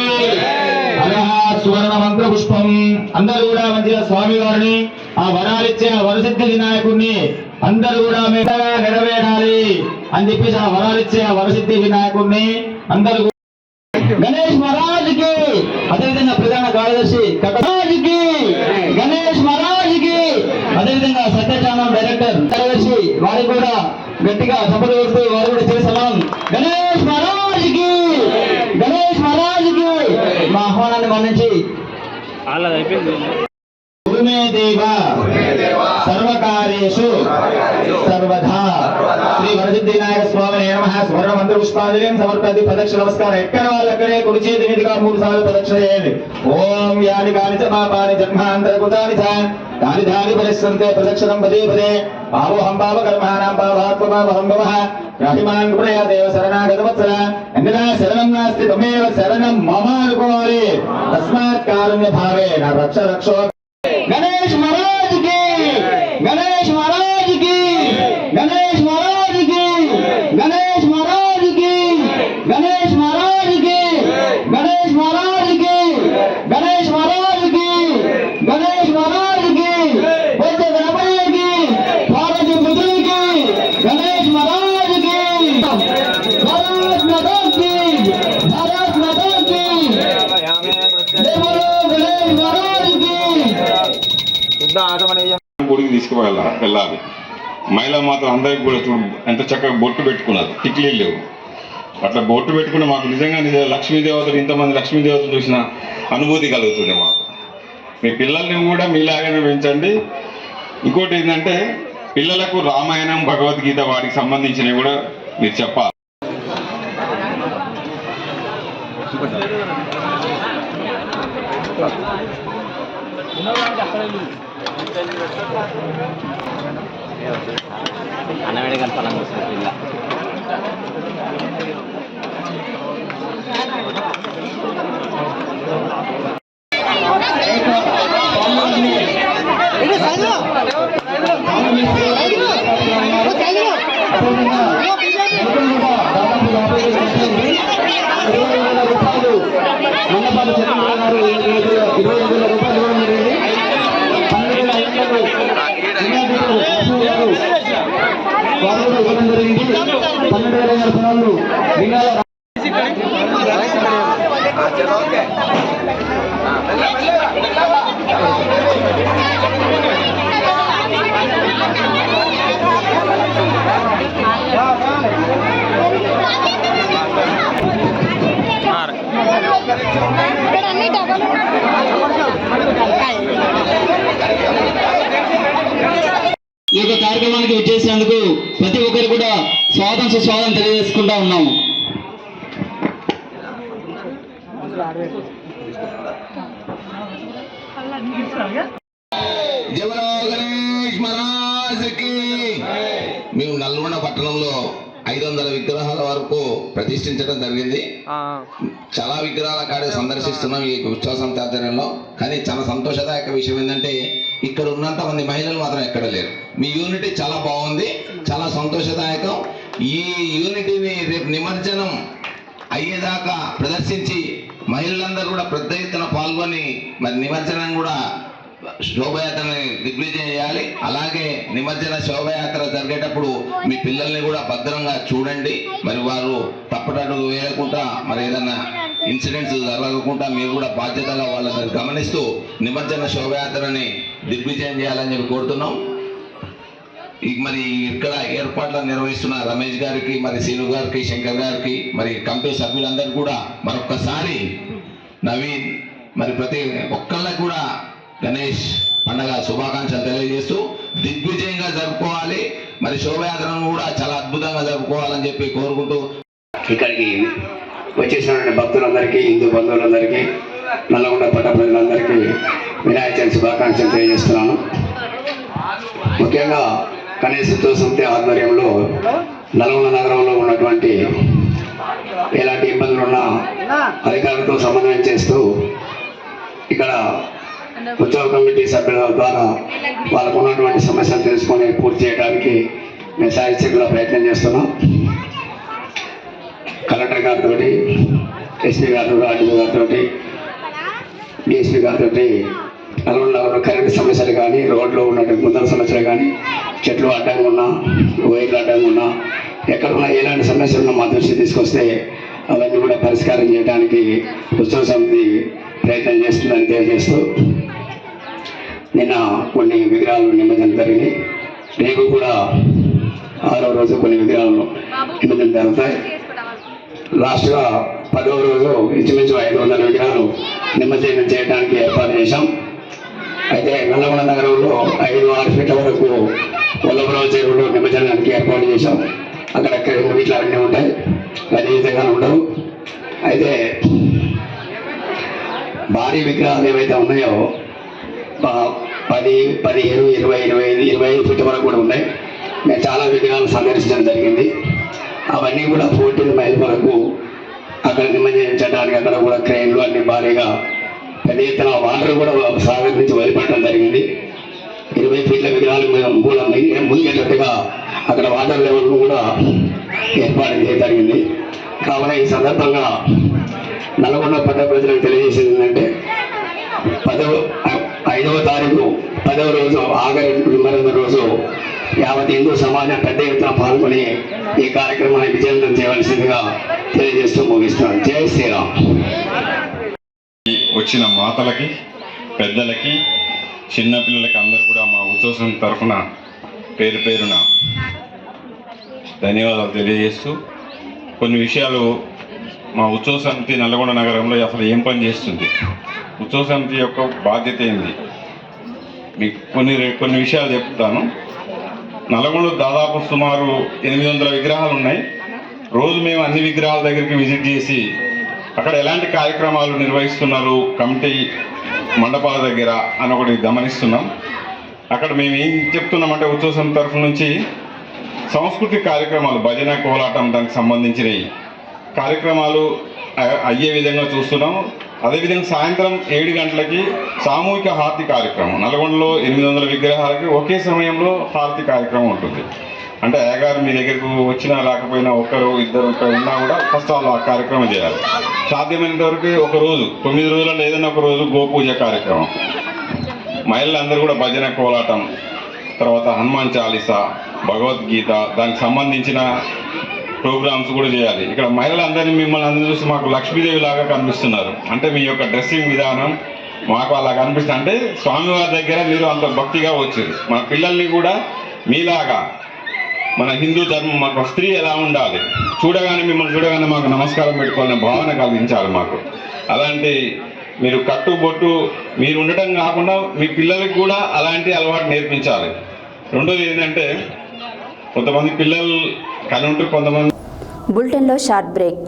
సువర్ణ మంత్ర పుష్పం. అందరూ కూడా మంచిగా స్వామి వారిని ఆ వరాలిచ్చే ఆ వరసిద్ధి వినాయకుడిని అందరూ కూడా నెరవేరాలి అని చెప్పేసి ఆ వరాలిచ్చే ఆ వరసిద్ధి వినాయకుడిని అందరూ గణేష్ మహారాజుకి, అదేవిధంగా ప్రధాన కార్యదర్శి కటరాజుకి, గణేష్ మహారాజుకి, అదేవిధంగా సత్యచానం డైరెక్టర్ కార్యదర్శి వారికి కూడా గట్టిగా సభలు కొడుతూ వారు కూడా చేస్తున్నాం. గణేష్ మహారాజుకి, గణేష్ మహారాజుకి మా ఆహ్వానాన్ని మన్నించి దేవ సర్వకార్యేషు సర్వదా శ్రీ వరసిద్ధి వినాయక స్వామి నమః. నమః స్వర్ణ మంత్ర పుష్పాంజలిం సమర్పయామి ప్రదక్షిణ నమస్కారం ఎక్కడ వాళ్ళు అక్కడే కుడి చేతి మీదుగా 3 సార్లు ప్రదక్షిణ చేయండి ఓం యాని కాని చ పాపాని జన్మాంతరకృతాని చ తాని ధాని పరిస్సంతే ప్రదక్షిణం పదే పదే పావోహం పావకర్మాణాం పావాత్మపావహం భవః రాహిమాన్ కృపయా దేవ శరణాగత వత్సల ఎన్నదా శరణం నాస్తి త్వమేవ శరణం మమ అనుకోవాలి తస్మాత్ కారుణ్య భావేన రక్ష రక్షో గణేష్ మహారాజ్ కి గణేష్ మహారాజ్ కి గణేష్ మహారాజ్ కి గణేష్ మహారాజ్ కి గణేష్ మహారాజ్ కి గణేష్ మహారాజ్ కి గణేష్ మహారాజ్ కి గణేష్ మహారాజ్ కి బుద్ధ గణపతికి పార్వతి పుత్రునికి గణేష్ మహారాజ్ కి భారత్ మాతా కి భారత్ మాతా కి గణేష్ మహారాజ్ కి గుడికి వెళ్ళాలి మహిళలు మాత్రం అందరికి కూడా చూడు ఎంత చక్కగా బొట్టు పెట్టుకున్నారు టిక్లీలు లేవు అట్లా బొట్టు పెట్టుకుని మాకు నిజంగా లక్ష్మీదేవతలు ఇంతమంది లక్ష్మీదేవతలు చూసిన అనుభూతి కలుగుతుంది మాకు మీ పిల్లల్ని కూడా మీలాగానే పెంచండి ఇంకోటి ఏంటంటే పిల్లలకు రామాయణం భగవద్గీత వాటికి సంబంధించినవి కూడా మీరు చెప్పాలి అన్నవేడి కలపాలని ఇలా ఈ యొక్క కార్యక్రమానికి వచ్చేసినందుకు ప్రతి ఒక్కరు కూడా స్వాగతం సుస్వాగతం తెలియజేసుకుంటా ఉన్నాము. మేము నల్గొండ పట్టణంలో 500 విగ్రహాల వరకు ప్రతిష్ఠించడం జరిగింది. చాలా విగ్రహాల కాడే సందర్శిస్తున్నాం ఈ ఉత్సవ సమితి ఆధ్వర్యంలో. కానీ చాలా సంతోషదాయక విషయం ఏంటంటే ఇక్కడ ఉన్నంత మంది మహిళలు మాత్రం ఎక్కడ లేరు. మీ యూనిటీ చాలా బాగుంది, చాలా సంతోషదాయకం. ఈ యూనిటీని రేపు నిమజ్జనం అయ్యేదాకా ప్రదర్శించి మహిళలందరూ కూడా పెద్ద ఎత్తున పాల్గొని మరి నిమజ్జనం కూడా శోభయాత్రని దిగ్విజయం చేయాలి. అలాగే నిమజ్జన శోభయాత్ర జరిగేటప్పుడు మీ పిల్లల్ని కూడా భద్రంగా చూడండి. మరి వారు తప్పటడుగు వేయకుండా మరి ఏదన్నా ఇన్సిడెంట్స్ జరగకుండా మీరు కూడా బాధ్యతగా వాళ్ళని గమనిస్తూ నిమజ్జన శోభయాత్రని దిగ్విజయం చేయాలని చెప్పి కోరుతున్నాం. మరి ఇక్కడ ఏర్పాట్లు నిర్వహిస్తున్న రమేష్ గారికి, మరి సీను గారికి, శంకర్ గారికి, మరి కమిటీ సభ్యులందరూ కూడా మరొక్కసారి నవీన్ మరి ప్రతి ఒక్కళ్ళకి కూడా గణేష్ పండగ శుభాకాంక్షలు తెలియజేస్తూ దిగ్విజయంగా జరుపుకోవాలి. మరి శోభయాత్రను కూడా చాలా అద్భుతంగా జరుపుకోవాలని చెప్పి కోరుకుంటూ ఇక్కడికి వచ్చేసినటువంటి భక్తులందరికీ, హిందూ బంధువులందరికీ, నల్లగొండ పట్ట ప్రజలందరికీ వినాయక చవితి శుభాకాంక్షలు తెలియజేస్తున్నాను. ముఖ్యంగా గణేష్ ఉత్సవ సమితి ఆధ్వర్యంలో నల్గొండ నగరంలో ఉన్నటువంటి ఎలాంటి ఇబ్బందులున్నా అధికారులతో సమన్వయం చేస్తూ ఇక్కడ ఉత్సవ కమిటీ సభ్యుల ద్వారా వాళ్ళకు ఉన్నటువంటి సమస్యలు తెలుసుకొని పూర్తి చేయడానికి మేము సాయశక్తిగా ప్రయత్నం చేస్తున్నాం. కలెక్టర్ గారితో, ఎస్పీ గారితో, ఆర్డీఓ గారితో, డిఎస్పీ గారితో నల్గొండ కరెంటు సమస్యలు కానీ, రోడ్లో ఉన్నటువంటి ముందర సమస్యలు కానీ, చెట్లు అడ్డంగా ఉన్నా, వైర్లు అడ్డంగా ఉన్నా, ఎక్కడున్నా ఎలాంటి సమస్యలు ఉన్నా మా దృష్టి తీసుకొస్తే అవన్నీ కూడా పరిష్కారం చేయడానికి ఉత్సవ సమితి ప్రయత్నం చేస్తుందని తెలియజేస్తూ నిన్న కొన్ని విగ్రహాలు నిమజ్జనం జరిగినాయి. రేపు కూడా 6వ రోజు కొన్ని విగ్రహాలు నిమజ్జనం జరుగుతాయి. లాస్ట్గా 10వ రోజు ఇంచుమించు 500 విగ్రహాలు నిమజ్జనం చేయడానికి ఏర్పాటు చేశాం. అయితే నల్లగొండ నగరంలో 5-6 ఫీట్ల వరకు వల్లభరావు చెరువులో నిమజ్జనానికి ఏర్పాటు చేశాం. అక్కడ క్రేన్లు ఇట్లా అన్నీ ఉంటాయి, గణనీయంగా ఉండవు. అయితే భారీ విగ్రహాలు ఏవైతే ఉన్నాయో 10, 15, 20, 25, 25 ఫీట్ల వరకు కూడా ఉన్నాయి. మేము చాలా విగ్రహాలు సందర్శించడం జరిగింది. అవన్నీ కూడా 14 మైల్ వరకు అక్కడ నిమజ్జించడానికి అక్కడ కూడా క్రెయిన్లు అన్ని భారీగా పెద్ద ఎత్తున వాటర్ కూడా సాగర్ నుంచి వదిలిపెట్టడం జరిగింది. 20 ఫీట్ల విగ్రహాలు మునిగేటట్టుగా అక్కడ వాటర్ లెవెల్ కూడా ఏర్పాటు చేయడం జరిగింది. కావున ఈ సందర్భంగా నల్గొండ పట్టణ ప్రజలకు తెలియజేసేది ఏంటంటే 5వ తారీఖు 10వ రోజు ఆఖరి నిమజ్జన రోజు యావత్ హిందూ సమాజం పెద్ద ఎత్తున పాల్గొని ఈ కార్యక్రమాన్ని విజయవంతం చేయవలసిందిగా తెలియజేస్తూ ముగిస్తున్నాను. జై శ్రీరామ్. వచ్చిన మాతలకి, పెద్దలకి, చిన్నపిల్లలకి అందరూ కూడా మా ఉత్సవం తరఫున పేరు పేరున ధన్యవాదాలు తెలియజేస్తూ, కొన్ని విషయాలు మా ఉత్సవ సమితి నల్గొండ నగరంలో అసలు ఏం పని చేస్తుంది, ఉత్సవ సమితి యొక్క బాధ్యత ఏంది, మీకు కొన్ని విషయాలు చెప్తాను. నల్గొండ దాదాపు సుమారు 800 విగ్రహాలు ఉన్నాయి. రోజు మేము అన్ని విగ్రహాల దగ్గరికి విజిట్ చేసి అక్కడ ఎలాంటి కార్యక్రమాలు నిర్వహిస్తున్నారు కమిటీ మండపాల దగ్గర అని ఒకటి గమనిస్తున్నాం. అక్కడ మేము ఏం చెప్తున్నామంటే ఉత్సవ సమితి తరఫు నుంచి సాంస్కృతిక కార్యక్రమాలు, భజన, కోలాటం, దానికి సంబంధించినవి కార్యక్రమాలు అయ్యే విధంగా చూస్తున్నాం. అదేవిధంగా సాయంత్రం 7 గంటలకి సామూహిక హారతి కార్యక్రమం, నల్గొండలో 800 విగ్రహాలకి ఒకే సమయంలో హారతి కార్యక్రమం ఉంటుంది. అంటే అయ్యగారు మీ దగ్గరకు వచ్చినా రాకపోయినా ఒకరు ఇద్దరు ఉన్నా కూడా ఫస్ట్ వాళ్ళు ఆ కార్యక్రమం చేయాలి. సాధ్యమైనంత వరకు ఒక రోజు 9 రోజులలో ఏదైనా ఒక రోజు గోపూజ కార్యక్రమం, మహిళలందరూ కూడా భజన, కోలాటం, తర్వాత హనుమాన్ చాలీసా, భగవద్గీత, దానికి సంబంధించిన ప్రోగ్రామ్స్ కూడా చేయాలి. ఇక్కడ మహిళలందరినీ మిమ్మల్ని అందరూ చూసి మాకు లక్ష్మీదేవి లాగా కనిపిస్తున్నారు. అంటే మీ యొక్క డ్రెస్సింగ్ విధానం మాకు అలా కనిపిస్తుంది. అంటే స్వామివారి దగ్గర మీరు అంత భక్తిగా వచ్చారు. మన పిల్లల్ని కూడా మీలాగా మన హిందూ ధర్మం, మాకు స్త్రీ ఎలా ఉండాలి, మిమ్మల్ని చూడగానే మాకు నమస్కారం పెట్టుకోవాలనే భావన కలిగించాలి మాకు. అలాంటి మీరు కట్టుబొట్టు మీరు ఉండటం కాకుండా మీ పిల్లలకి కూడా అలాంటి అలవాటు నేర్పించాలి. రెండోది ఏంటంటే కొంతమంది పిల్లలు కానీ ఉంటారు, కొంతమంది. బులెటిన్లో short break.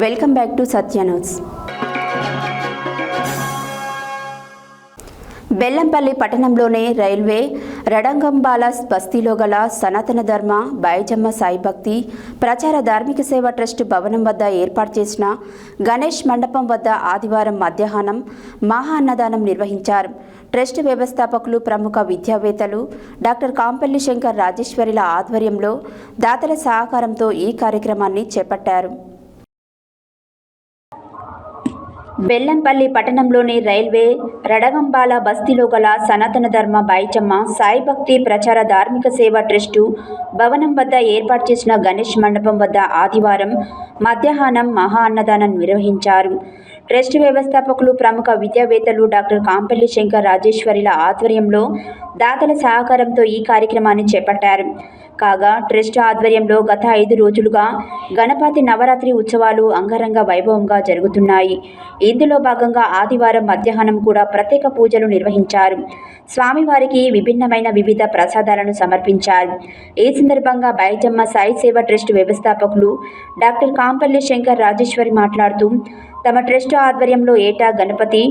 Welcome back to Satya news. Bellampalli పట్టణంలోని రైల్వే రడంగంబాల బస్తీలో గల సనాతన ధర్మ బాయజమ్మ సాయి భక్తి ప్రచార ధార్మిక సేవ ట్రస్ట్ భవనం వద్ద ఏర్పాటు చేసిన గణేష్ మండపం వద్ద ఆదివారం మధ్యాహ్నం మహా అన్నదానం నిర్వహించారు. ట్రస్ట్ వ్యవస్థాపకులు, ప్రముఖ విద్యావేత్తలు డాక్టర్ కాంపల్లి శంకర్ రాజేశ్వరిల ఆధ్వర్యంలో దాతల సహకారంతో ఈ కార్యక్రమాన్ని చేపట్టారు. బెల్లంపల్లి పట్టణంలోని రైల్వే రడగంబాల బస్తీలో గల సనాతన ధర్మ బాయిచమ్మ సాయి భక్తి ప్రచార ధార్మిక సేవ ట్రస్టు భవనం వద్ద ఏర్పాటు చేసిన గణేష్ మండపం వద్ద ఆదివారం మధ్యాహ్నం మహా అన్నదానం నిర్వహించారు. ట్రస్ట్ వ్యవస్థాపకులు, ప్రముఖ విద్యావేత్తలు డాక్టర్ కాంపల్లి శంకర్ రాజేశ్వరిల ఆధ్వర్యంలో దాతల సహకారంతో ఈ కార్యక్రమాన్ని చేపట్టారు. కాగా ట్రస్ట్ ఆధ్వర్యంలో గత 5 రోజులుగా గణపతి నవరాత్రి ఉత్సవాలు అంగరంగ వైభవంగా జరుగుతున్నాయి. ఇందులో భాగంగా ఆదివారం మధ్యాహ్నం కూడా ప్రత్యేక పూజలు నిర్వహించారు. స్వామివారికి విభిన్నమైన వివిధ ప్రసాదాలను సమర్పించారు. ఈ సందర్భంగా బాయజమ్మ సాయి సేవ ట్రస్ట్ వ్యవస్థాపకులు డాక్టర్ కాంపల్లి శంకర్ రాజేశ్వరి మాట్లాడుతూ తమ ట్రస్ట్ ఆధ్వర్యంలో ఏటా గణపతి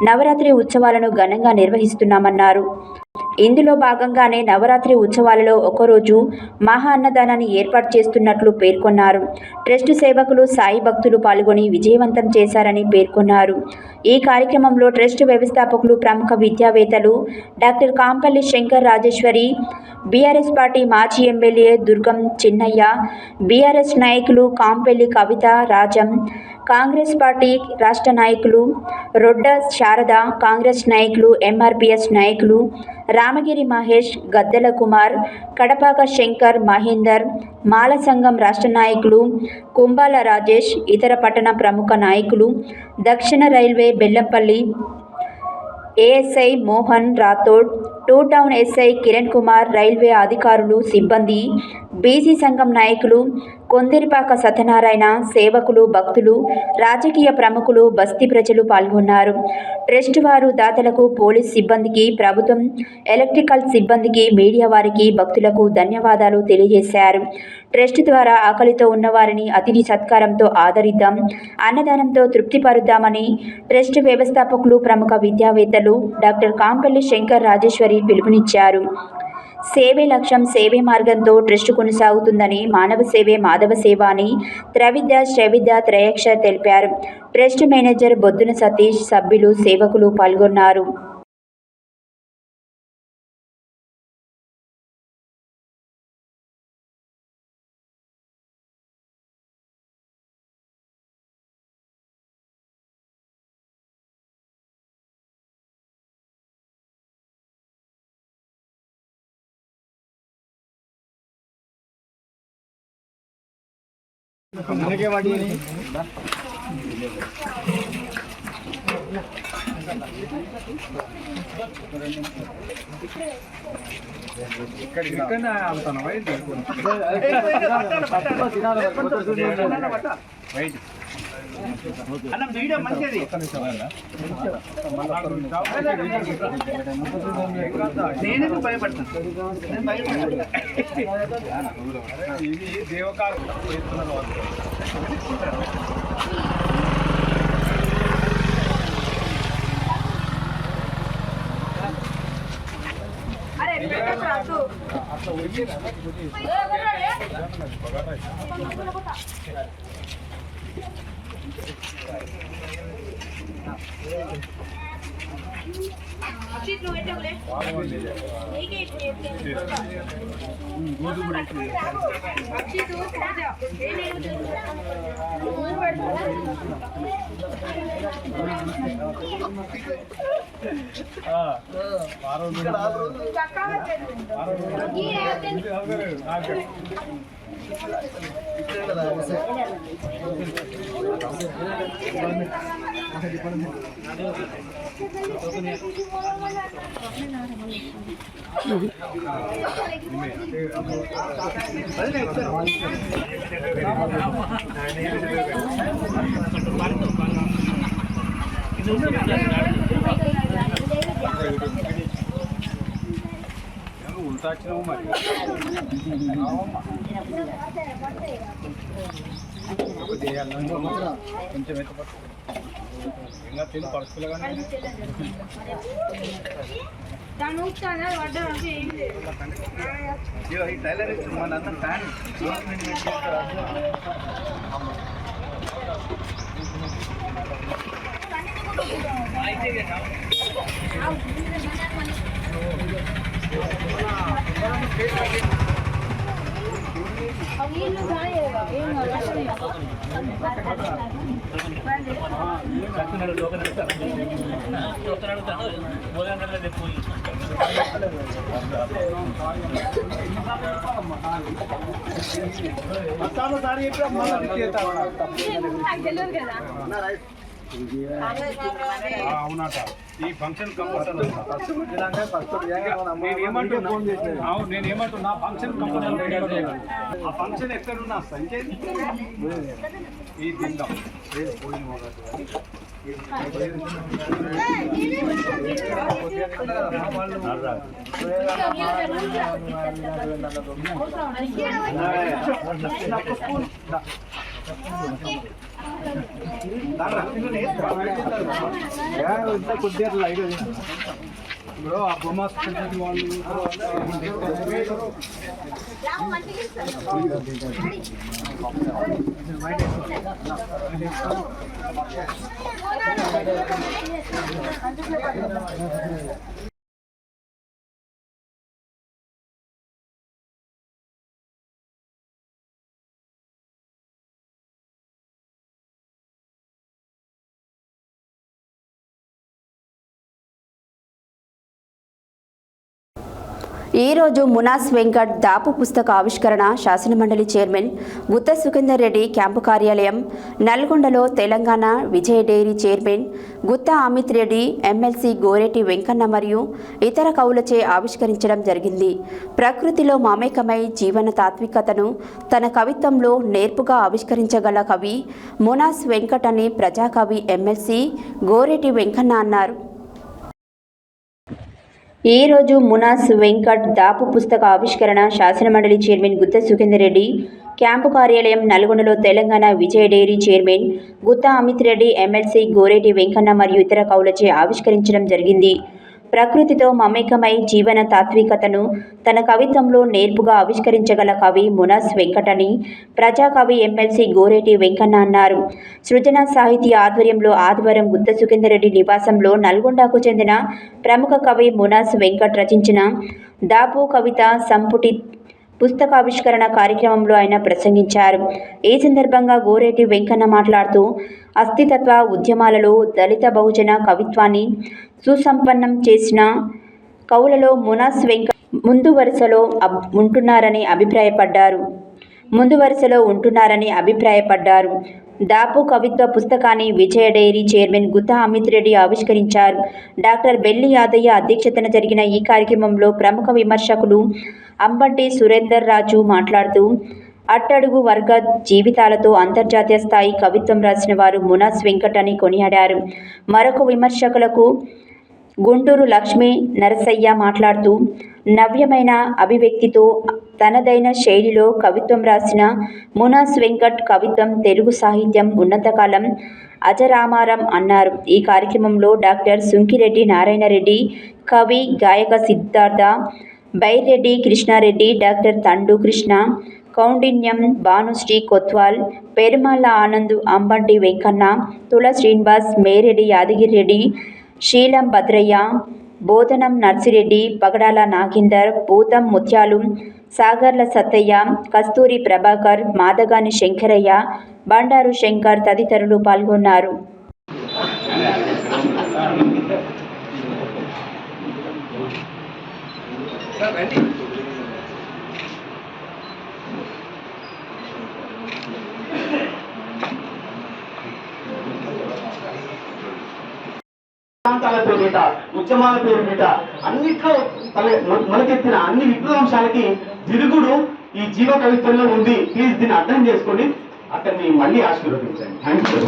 నవరాత్రి ఉత్సవాలను ఘనంగా నిర్వహిస్తున్నామన్నారు. ఇందులో భాగంగానే నవరాత్రి ఉత్సవాలలో ఒకరోజు మహా అన్నదానాన్ని ఏర్పాటు చేస్తున్నట్లు పేర్కొన్నారు. ట్రస్ట్ సేవకులు సాయి భక్తులు పాల్గొని విజయవంతం చేశారని పేర్కొన్నారు. ఈ కార్యక్రమంలో ట్రస్ట్ వ్యవస్థాపకులు ప్రముఖ విద్యావేత్తలు doctor Kampalli Shankar Rajeshwari, BRS party మాజీ ఎమ్మెల్యే దుర్గం చిన్నయ్య, బీఆర్ఎస్ నాయకులు కాంపల్లి కవిత రాజం, కాంగ్రెస్ పార్టీ రాష్ట్ర నాయకులు రొడ్డ శారద, కాంగ్రెస్ నాయకులు ఎంఆర్పీఎస్ నాయకులు రామగిరి మహేష్, గద్దెల కుమార్, కడపాక శంకర్, మహేందర్, మాల సంఘం రాష్ట్ర నాయకులు కుంబాల రాజేష్, ఇతర పట్టణ ప్రముఖ నాయకులు, దక్షిణ railway Bellampalli ASI Mohan Rathod, 2 town SI Kiran Kumar, railway అధికారులు, సిబ్బంది, బీసీ సంఘం నాయకులు, కొందిరిపాక సత్యనారాయణ, సేవకులు, భక్తులు, రాజకీయ ప్రముఖులు, బస్తీ ప్రజలు పాల్గొన్నారు. ట్రస్ట్ వారు దాతలకు, పోలీస్ సిబ్బందికి, ప్రభుత్వం ఎలక్ట్రికల్ సిబ్బందికి, మీడియా వారికి, భక్తులకు ధన్యవాదాలు తెలియజేశారు. ట్రస్ట్ ద్వారా ఆకలితో ఉన్నవారిని అతిథి సత్కారంతో ఆదరిద్దాం, అన్నదానంతో తృప్తిపరుద్దామని ట్రస్ట్ వ్యవస్థాపకులు ప్రముఖ విద్యావేత్తలు డాక్టర్ కాంపల్లి శంకర్ రాజేశ్వరి పిలుపునిచ్చారు. సేవే లక్ష్యం, సేవే మార్గంతో ట్రస్ట్ కొనసాగుతుందని, మానవ సేవే మాధవ సేవ అని త్రవిద్య శ్రవిద్య త్రయక్ష తెలిపారు. ట్రస్ట్ మేనేజర్ బొద్దున సతీష్, సభ్యులు, సేవకులు పాల్గొన్నారు. అవునట ఈ ఫంక్షన్ కంపల్సరీ నేనేమంటున్నా ఫంక్షన్ కంపల్సరీ ఆ ఫంక్షన్ ఎక్కడున్నా సంఖ్య ఈ తిందాం కొద్దిగా ఈరోజు మునాస్ వెంకట్ దాపు పుస్తక ఆవిష్కరణ శాసనమండలి చైర్మన్ గుత్త సుఖేందర్ రెడ్డి క్యాంపు కార్యాలయం నల్గొండలో తెలంగాణ విజయ dairy chairman Gutha Amit Reddy MLC Goreti Venkanna మరియు ఇతర కవులచే ఆవిష్కరించడం జరిగింది. ప్రకృతిలో మమేకమై జీవన తాత్వికతను తన కవిత్వంలో నేర్పుగా ఆవిష్కరించగల కవి మునాస్ వెంకట్ అని ప్రజాకవి ఎమ్మెల్సీ గోరెటి వెంకన్న అన్నారు. ఈ రోజు మునాస్ వెంకట్ దాపు పుస్తక ఆవిష్కరణ శాసనమండలి చైర్మన్ గుత్త సుఖేందర్ రెడ్డి క్యాంపు కార్యాలయం నల్గొండలో తెలంగాణ విజయ dairy chairman Gutha Amit Reddy MLC Goreti Venkanna మరియు ఇతర కవులచే ఆవిష్కరించడం జరిగింది. ప్రకృతితో మమేకమై జీవన తాత్వికతను తన కవిత్వంలో నేర్పుగా ఆవిష్కరించగల కవి మునాస్ వెంకట్ అని ప్రజాకవి ఎమ్మెల్సీ గోరెటి వెంకన్న అన్నారు. సృజన సాహితీ ఆధ్వర్యంలో ఆదివారం గుత్త సుఖేందర్ రెడ్డి నివాసంలో నల్గొండకు చెందిన ప్రముఖ కవి మునాస్ వెంకట్ రచించిన దాపు కవిత సంపుటి పుస్తకావిష్కరణ కార్యక్రమంలో ఆయన ప్రసంగించారు. ఈ సందర్భంగా గోరెటి వెంకన్న మాట్లాడుతూ అస్తిత్వ ఉద్యమాలలో దళిత బహుజన కవిత్వాన్ని సుసంపన్నం చేసిన కవులలో మునాస్ వెంకట్ ముందు వరుసలో ఉంటున్నారని అభిప్రాయపడ్డారు. దాపు కవిత్వ పుస్తకాన్ని విజయ డైరీ చైర్మన్ గుత్తా అమిత్ రెడ్డి ఆవిష్కరించారు. డాక్టర్ బెల్లి యాదయ్య అధ్యక్షతన జరిగిన ఈ కార్యక్రమంలో ప్రముఖ విమర్శకులు అంబంటి సురేందర్ రాజు మాట్లాడుతూ అట్టడుగు వర్గ జీవితాలతో అంతర్జాతీయ స్థాయి కవిత్వం రాసిన వారు మునాస్ వెంకట్ అని కొనియాడారు. మరొక విమర్శకులకు గుంటూరు లక్ష్మీ నరసయ్య మాట్లాడుతూ నవ్యమైన అభివ్యక్తితో తనదైన శైలిలో కవిత్వం రాసిన మునాస్ వెంకట్ కవిత్వం తెలుగు సాహిత్యం ఉన్నతకాలం అజరామారం అన్నారు. ఈ కార్యక్రమంలో డాక్టర్ సుంకిరెడ్డి నారాయణరెడ్డి, కవి గాయక సిద్ధార్థ, బైరెడ్డి కృష్ణారెడ్డి, డాక్టర్ తండు కృష్ణ, కౌండిన్యం భానుశ్రీ కొత్వాల్, పెరుమాళ్ళ ఆనంద్, అంబంటి వెంకన్న, తుల శ్రీనివాస్, మేరెడ్డి యాదగిరిరెడ్డి, శీలం భద్రయ్య, బోధనం నర్సిరెడ్డి, పగడాల నాగేందర్, పూతం ముత్యాలు, సాగర్ల సత్తయ్య, కస్తూరి ప్రభాకర్, మాదగాని శంకరయ్య, బండారు శంకర్ తదితరులు పాల్గొన్నారు. పేరు మీద ఉద్యమాల పేరు మీద అన్నిట్లో మొలకెత్తిన అన్ని విప్లవాంశాలకి తిరుగుడు ఈ జీవ కవిత్వంలో ఉంది. ప్లీజ్ దీన్ని అర్థం చేసుకోండి. అతన్ని మళ్ళీ ఆశీర్వదించండి. Thank you.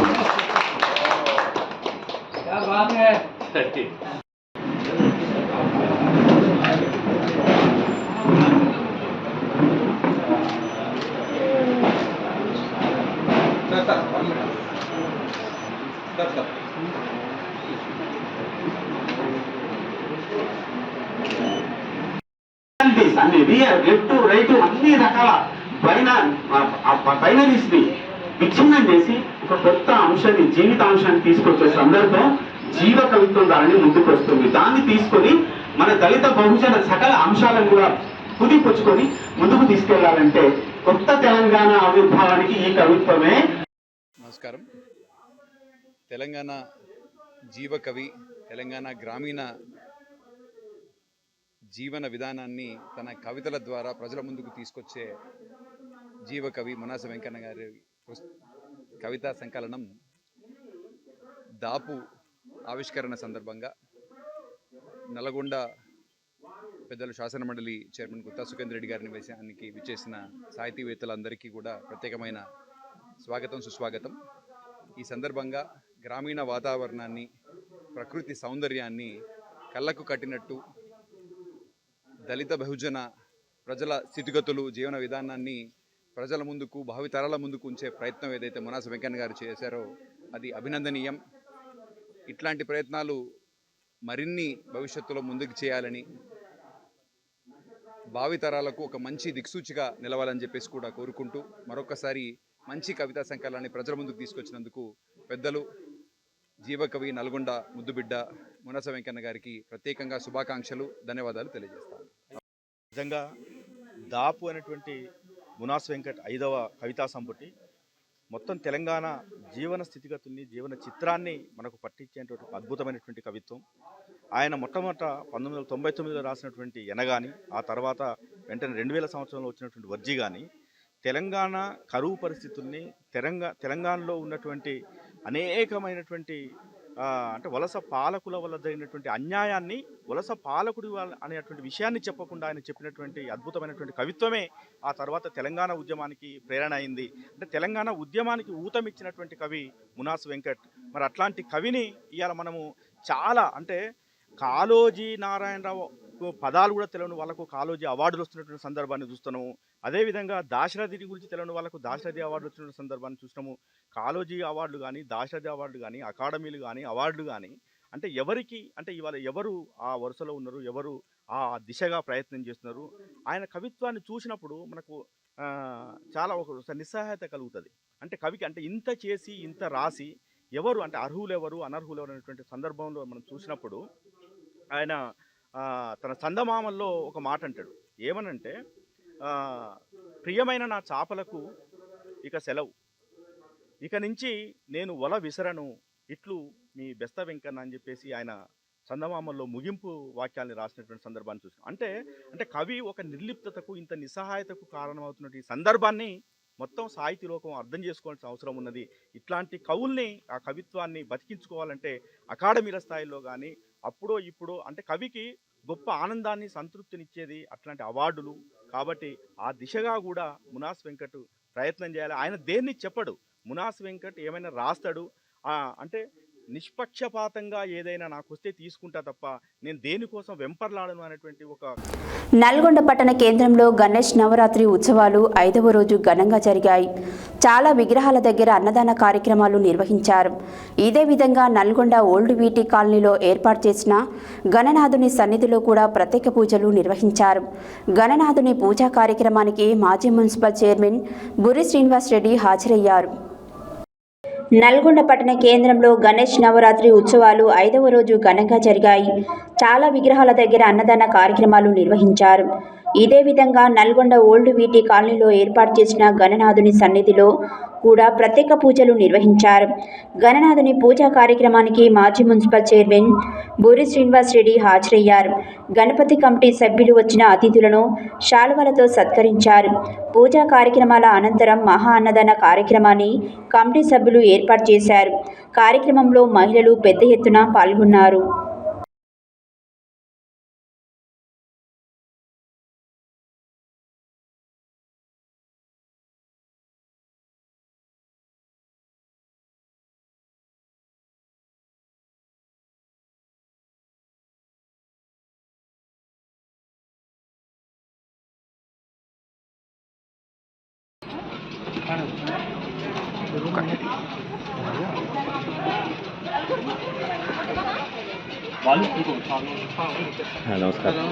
అన్ని లెఫ్ట్ రైట్ అన్ని రకాల బైనరీస్ ని విచ్ఛిన్నం చేసి ఒక కొత్త అంశాన్ని జీవితాంశాన్ని తీసుకొచ్చే సందర్భం జీవ కవిత్వం దానిని ముందుకు వస్తుంది. దాన్ని తీసుకొని మన దళిత బహుజన సకల అంశాలను కూడా పుదిపుచ్చుకొని ముందుకు తీసుకెళ్లాలంటే కొత్త తెలంగాణ ఆవిర్భావానికి ఈ కవిత్వమే. నమస్కారం. తెలంగాణ జీవ కవి, తెలంగాణ గ్రామీణ జీవన విధానాన్ని తన కవితల ద్వారా ప్రజల ముందుకు తీసుకొచ్చే జీవకవి మునాస్ వెంకన్న గారి కవితా సంకలనం దాపు ఆవిష్కరణ సందర్భంగా నల్గొండ పెద్దలు శాసనమండలి చైర్మన్ గుత్తా సుఖేందర్ రెడ్డి గారి నివేశానికి విచ్చేసిన సాహితీవేత్తలందరికీ కూడా ప్రత్యేకమైన స్వాగతం, సుస్వాగతం. ఈ సందర్భంగా గ్రామీణ వాతావరణాన్ని, ప్రకృతి సౌందర్యాన్ని కళ్ళకు కట్టినట్టు దళిత బహుజన ప్రజల స్థితిగతులు, జీవన విధానాన్ని ప్రజల ముందుకు, భావితరాల ముందుకు ఉంచే ప్రయత్నం ఏదైతే మునాస్ వెంకన్న గారు చేశారో అది అభినందనీయం. ఇట్లాంటి ప్రయత్నాలు మరిన్ని భవిష్యత్తులో ముందుకు చేయాలని, భావితరాలకు ఒక మంచి దిక్సూచిగా నిలవాలని చెప్పేసి కూడా కోరుకుంటూ మరొకసారి మంచి కవితా సంకలనాన్ని ప్రజల ముందుకు తీసుకొచ్చినందుకు పెద్దలు జీవకవి నల్గొండ ముద్దుబిడ్డ మునస వెంకన్న గారికి ప్రత్యేకంగా శుభాకాంక్షలు, ధన్యవాదాలు తెలియజేస్తాను. నిజంగా దాపు అనేటువంటి మునాస్ వెంకట్ 5వ కవితా సంపుటి మొత్తం తెలంగాణ జీవన స్థితిగతుల్ని, జీవన చిత్రాన్ని మనకు పట్టించేటువంటి అద్భుతమైనటువంటి కవిత్వం. ఆయన మొట్టమొదట 1999లో రాసినటువంటి ఎనగాని, ఆ తర్వాత వెంటనే 2000 సంవత్సరంలో వచ్చినటువంటి వర్జీ కానీ తెలంగాణ కరువు పరిస్థితుల్ని, తెలంగాణలో ఉన్నటువంటి అనేకమైనటువంటి అంటే వలస పాలకుల వల్ల జరిగినటువంటి అన్యాయాన్ని వలస పాలకుడి అనేటువంటి విషయాన్ని చెప్పకుండా ఆయన చెప్పినటువంటి అద్భుతమైనటువంటి కవిత్వమే ఆ తర్వాత తెలంగాణ ఉద్యమానికి ప్రేరణ అయింది. అంటే తెలంగాణ ఉద్యమానికి ఊతమిచ్చినటువంటి కవి మునాస్ వెంకట్. మరి అట్లాంటి కవిని ఇవాళ మనము చాలా అంటే కాళోజీ నారాయణరావు పదాలు కూడా తెలియని వాళ్ళకు కాళోజీ అవార్డులు వస్తున్నటువంటి సందర్భాన్ని చూస్తున్నాము. అదేవిధంగా దాశరథి గురించి తెలియని వాళ్ళకు దాశరథి అవార్డులు వచ్చిన సందర్భాన్ని చూసినాము. కాళోజీ అవార్డులు కానీ, దాశరథి అవార్డులు కానీ, అకాడమీలు కానీ, అవార్డులు కానీ అంటే ఎవరికి, అంటే ఇవాళ ఎవరు ఆ వరుసలో ఉన్నారు, ఎవరు ఆ దిశగా ప్రయత్నం చేస్తున్నారు. ఆయన కవిత్వాన్ని చూసినప్పుడు మనకు చాలా ఒక నిస్సహాయత కలుగుతుంది. అంటే కవికి అంటే ఇంత చేసి ఇంత రాసి ఎవరు అంటే అర్హులు ఎవరు, అనర్హులు ఎవరు అనేటువంటి సందర్భంలో మనం చూసినప్పుడు ఆయన తన చందమామల్లో ఒక మాట అంటాడు. ఏమనంటే, ప్రియమైన నా చాపలకు ఇక సెలవు, ఇక నుంచి నేను వల విసరను, ఇట్లు మీ బెస్త వెంకన్న అని చెప్పేసి ఆయన చందమామల్లో ముగింపు వాక్యాన్ని రాసినటువంటి సందర్భాన్ని చూసాం. అంటే కవి ఒక నిర్లిప్తతకు, ఇంత నిస్సహాయతకు కారణమవుతున్న ఈ సందర్భాన్ని మొత్తం సాహితీ లోకం అర్థం చేసుకోవాల్సిన అవసరం ఉన్నది. ఇట్లాంటి కవుల్ని, ఆ కవిత్వాన్ని బతికించుకోవాలంటే అకాడమీల స్థాయిలో కానీ అప్పుడో ఇప్పుడో అంటే కవికి గొప్ప ఆనందాన్ని, సంతృప్తినిచ్చేది అట్లాంటి అవార్డులు. కాబట్టి ఆ దిశగా కూడా మునాస్ వెంకట్ ప్రయత్నం చేయాలి. ఆయన దేన్ని చెప్పడు. మునాస్ వెంకట్ ఏమైనా రాస్తాడు అంటే నిష్పక్షపాతంగా ఏదైనా నాకు వస్తే తీసుకుంటా తప్ప నేను దేనికోసం వెంపర్లాడను అనేటువంటి ఒక. నల్గొండ పట్టణ కేంద్రంలో గణేష్ నవరాత్రి ఉత్సవాలు 5వ రోజు ఘనంగా జరిగాయి. చాలా విగ్రహాల దగ్గర అన్నదాన కార్యక్రమాలు నిర్వహించారు. ఇదే విధంగా నల్గొండ ఓల్డ్ వీటీ కాలనీలో ఏర్పాటు చేసిన గణనాథుని సన్నిధిలో కూడా ప్రత్యేక పూజలు నిర్వహించారు. గణనాథుని పూజా కార్యక్రమానికి మాజీ మున్సిపల్ చైర్మన్ బుర్రి శ్రీనివాస్ రెడ్డి హాజరయ్యారు. నల్గొండ పట్టణ కేంద్రంలో గణేష్ నవరాత్రి ఉత్సవాలు 5వ రోజు ఘనంగా జరిగాయి. చాలా విగ్రహాల దగ్గర అన్నదాన కార్యక్రమాలు నిర్వహించారు. ఇదే విధంగా నల్గొండ ఓల్డ్ వీటీ కాలనీలో ఏర్పాటు చేసిన గణనాథుని సన్నిధిలో కూడా ప్రత్యేక పూజలు నిర్వహించారు. గణనాథుని పూజా కార్యక్రమానికి మాజీ మున్సిపల్ చైర్మన్ బూరి శ్రీనివాస్ రెడ్డి హాజరయ్యారు. గణపతి కమిటీ సభ్యులు వచ్చిన అతిథులను శాలువలతో సత్కరించారు. పూజా కార్యక్రమాల అనంతరం మహా అన్నదాన కార్యక్రమాన్ని కమిటీ సభ్యులు ఏర్పాటు చేశారు. కార్యక్రమంలో మహిళలు పెద్ద ఎత్తున పాల్గొన్నారు. నమస్కారం.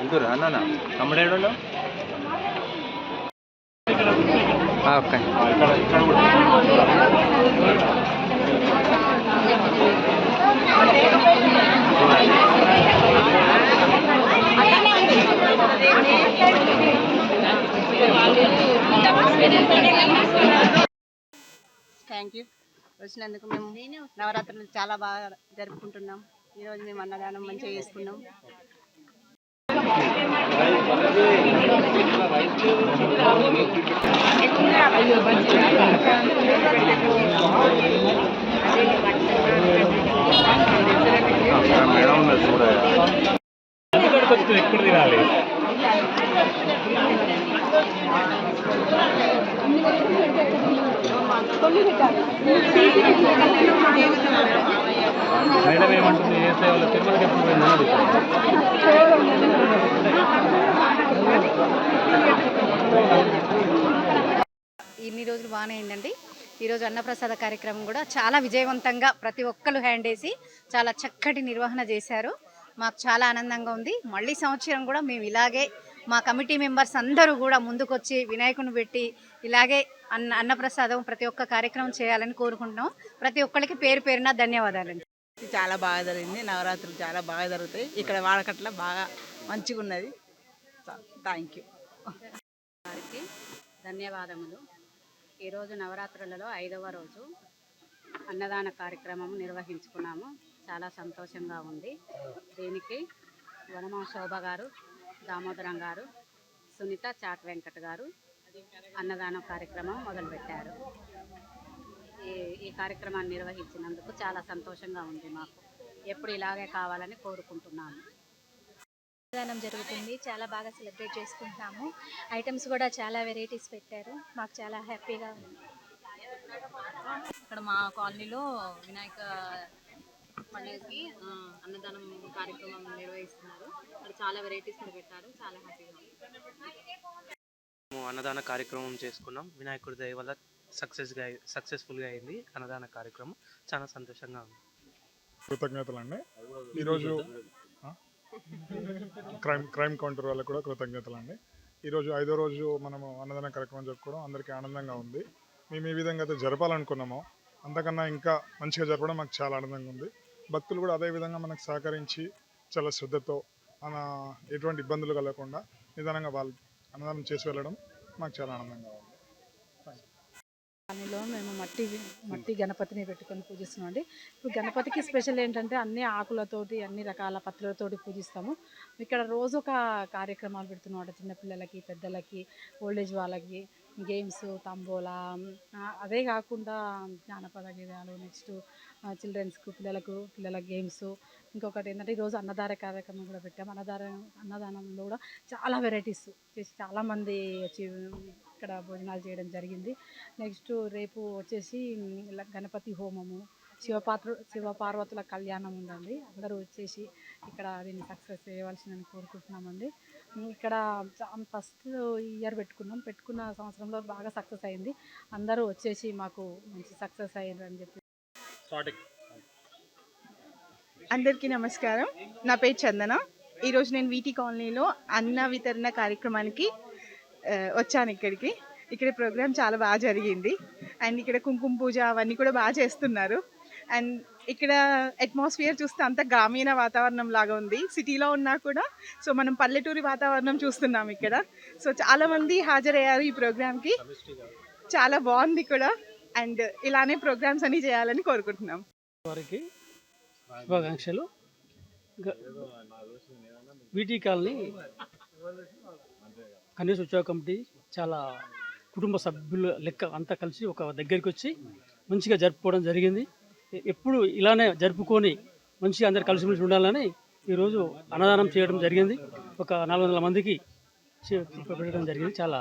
ఇంకూరు అన్న తమ్ముడేడు ఓకే. Thank you. వచ్చినందుకు మేము నవరాత్రులు చాలా బాగా జరుపుకుంటున్నాం. ఈరోజు మేము అన్నదానం మంచిగా చేసుకున్నాం. ఎప్పుడు తినాలి? మేడం ఏమంటుంది? ఏ సేవలు తిరుమలకి ఎప్పుడు పోయిందని అడుగుతాను. బాగానే అయిందండి. ఈరోజు అన్నప్రసాద కార్యక్రమం కూడా చాలా విజయవంతంగా ప్రతి ఒక్కరు హ్యాండ్ వేసి చాలా చక్కటి నిర్వహణ చేశారు. మాకు చాలా ఆనందంగా ఉంది. మళ్ళీ సంవత్సరం కూడా మేము ఇలాగే మా కమిటీ మెంబర్స్ అందరూ కూడా ముందుకొచ్చి వినాయకుని పెట్టి ఇలాగే అన్నప్రసాదం ప్రతి ఒక్క కార్యక్రమం చేయాలని కోరుకుంటున్నాం. ప్రతి ఒక్కరికి పేరు పేరున ధన్యవాదాలండి. చాలా బాగా జరిగింది. నవరాత్రులు చాలా బాగా జరుగుతాయి. ఇక్కడ వాడకట్ల బాగా మంచిగా ఉన్నది. Thank you. వారికి ధన్యవాదములు. ఈరోజు నవరాత్రులలో 5వ రోజు అన్నదాన కార్యక్రమం నిర్వహించుకున్నాము. చాలా సంతోషంగా ఉంది. దీనికి వనమా శోభ గారు, దామోదరం గారు, సునీత చాట్ వెంకట్ గారు అన్నదాన కార్యక్రమం మొదలుపెట్టారు. ఈ కార్యక్రమాన్ని నిర్వహించినందుకు చాలా సంతోషంగా ఉంది. మాకు ఎప్పుడు ఇలాగే కావాలని కోరుకుంటున్నాను. అన్నదానం జరుగుతుంది. చాలా బాగా సెలబ్రేట్ చేసుకుంటున్నాము. ఐటమ్స్ కూడా చాలా వెరైటీస్ పెట్టారు. మాకు చాలా హ్యాపీగా ఉంది. ఇక్కడ మా కాలనీలో వినాయక పండుగకి అన్నదానం కార్యక్రమం నిర్వహిస్తున్నారు. ఇక్కడ చాలా వెరైటీస్ పెట్టారు. చాలా హ్యాపీగా ఉంది. అన్నదాన కార్యక్రమం చేసుకున్నాం. వినాయకుడి దయ వల్ల సక్సెస్ఫుల్గా అయింది అన్నదాన కార్యక్రమం. చాలా సంతోషంగా ఉంది. కృతజ్ఞతలండి. ఈరోజు క్రైమ్ కౌంటర్ వాళ్ళకు కూడా కృతజ్ఞతలండి. ఈరోజు 5వ రోజు మనము అన్నదాన కార్యక్రమం జరుపుకోవడం అందరికీ ఆనందంగా ఉంది. మేము ఈ విధంగా అయితే జరపాలనుకున్నామో అంతకన్నా ఇంకా మంచిగా జరపడం మాకు చాలా ఆనందంగా ఉంది. భక్తులు కూడా అదే విధంగా మనకు సహకరించి చాలా శ్రద్ధతో ఎటువంటి ఇబ్బందులు కలగకుండా నిదానంగా వాళ్ళు అన్నదానం చేసి వెళ్ళడం మాకు చాలా ఆనందంగా ఉంది. దానిలో మేము మట్టి గణపతిని పెట్టుకొని పూజిస్తున్నాం అండి. ఇప్పుడు గణపతికి స్పెషల్ ఏంటంటే అన్ని ఆకులతోటి అన్ని రకాల పత్రులతోటి పూజిస్తాము. ఇక్కడ రోజు ఒక కార్యక్రమాలు పెడుతున్నాం అంటే చిన్నపిల్లలకి, పెద్దలకి, ఓల్డేజ్ వాళ్ళకి గేమ్స్, తంబోలా, అదే కాకుండా జానపద గీతాలు, నెక్స్ట్ చిల్డ్రన్స్కు పిల్లల గేమ్స్. ఇంకొకటి ఏంటంటే ఈరోజు అన్నదాన కార్యక్రమం కూడా పెట్టాము. అన్నదానంలో కూడా చాలా వెరైటీస్ చేసి చాలామంది వచ్చి ఇక్కడ భోజనాలు చేయడం జరిగింది. నెక్స్ట్ రేపు వచ్చేసి గణపతి హోమము, శివపార్వతుల కళ్యాణం ఉందండి. అందరూ వచ్చేసి ఇక్కడ దీన్ని సక్సెస్ చేయవలసిందని కోరుకుంటున్నామండి. ఇక్కడ ఫస్ట్ ఇయర్ పెట్టుకున్న సంవత్సరంలో బాగా సక్సెస్ అయింది. అందరూ వచ్చేసి మాకు మంచి సక్సెస్ అయ్యారని చెప్పి. అందరికీ నమస్కారం. నా పేరు చందన. ఈరోజు నేను వీటీ కాలనీలో అన్న వితరణ కార్యక్రమానికి వచ్చాను. ఇక్కడ ప్రోగ్రామ్ చాలా బాగా జరిగింది. అండ్ ఇక్కడ కుంకుమ పూజ అవన్నీ కూడా బాగా చేస్తున్నారు. అండ్ ఇక్కడ అట్మాస్ఫియర్ చూస్తే అంత గ్రామీణ వాతావరణం లాగా ఉంది. సిటీలో ఉన్నా కూడా సో మనం పల్లెటూరి వాతావరణం చూస్తున్నాం ఇక్కడ. సో చాలామంది హాజరయ్యారు ఈ ప్రోగ్రామ్కి. చాలా బాగుంది కూడా. అండ్ ఇలానే ప్రోగ్రామ్స్ అన్నీ చేయాలని కోరుకుంటున్నాం. వారికి శుభాకాంక్షలు. వీటీ కాలనీ కనీస ఉత్సవ కమిటీ చాలా కుటుంబ సభ్యుల లెక్క అంతా కలిసి ఒక దగ్గరికి వచ్చి మంచిగా జరుపుకోవడం జరిగింది. ఎప్పుడు ఇలానే జరుపుకొని మంచిగా అందరు కలిసిమెలిసి ఉండాలని ఈరోజు అన్నదానం చేయడం జరిగింది. ఒక 400 మందికి పెట్టడం జరిగింది. చాలా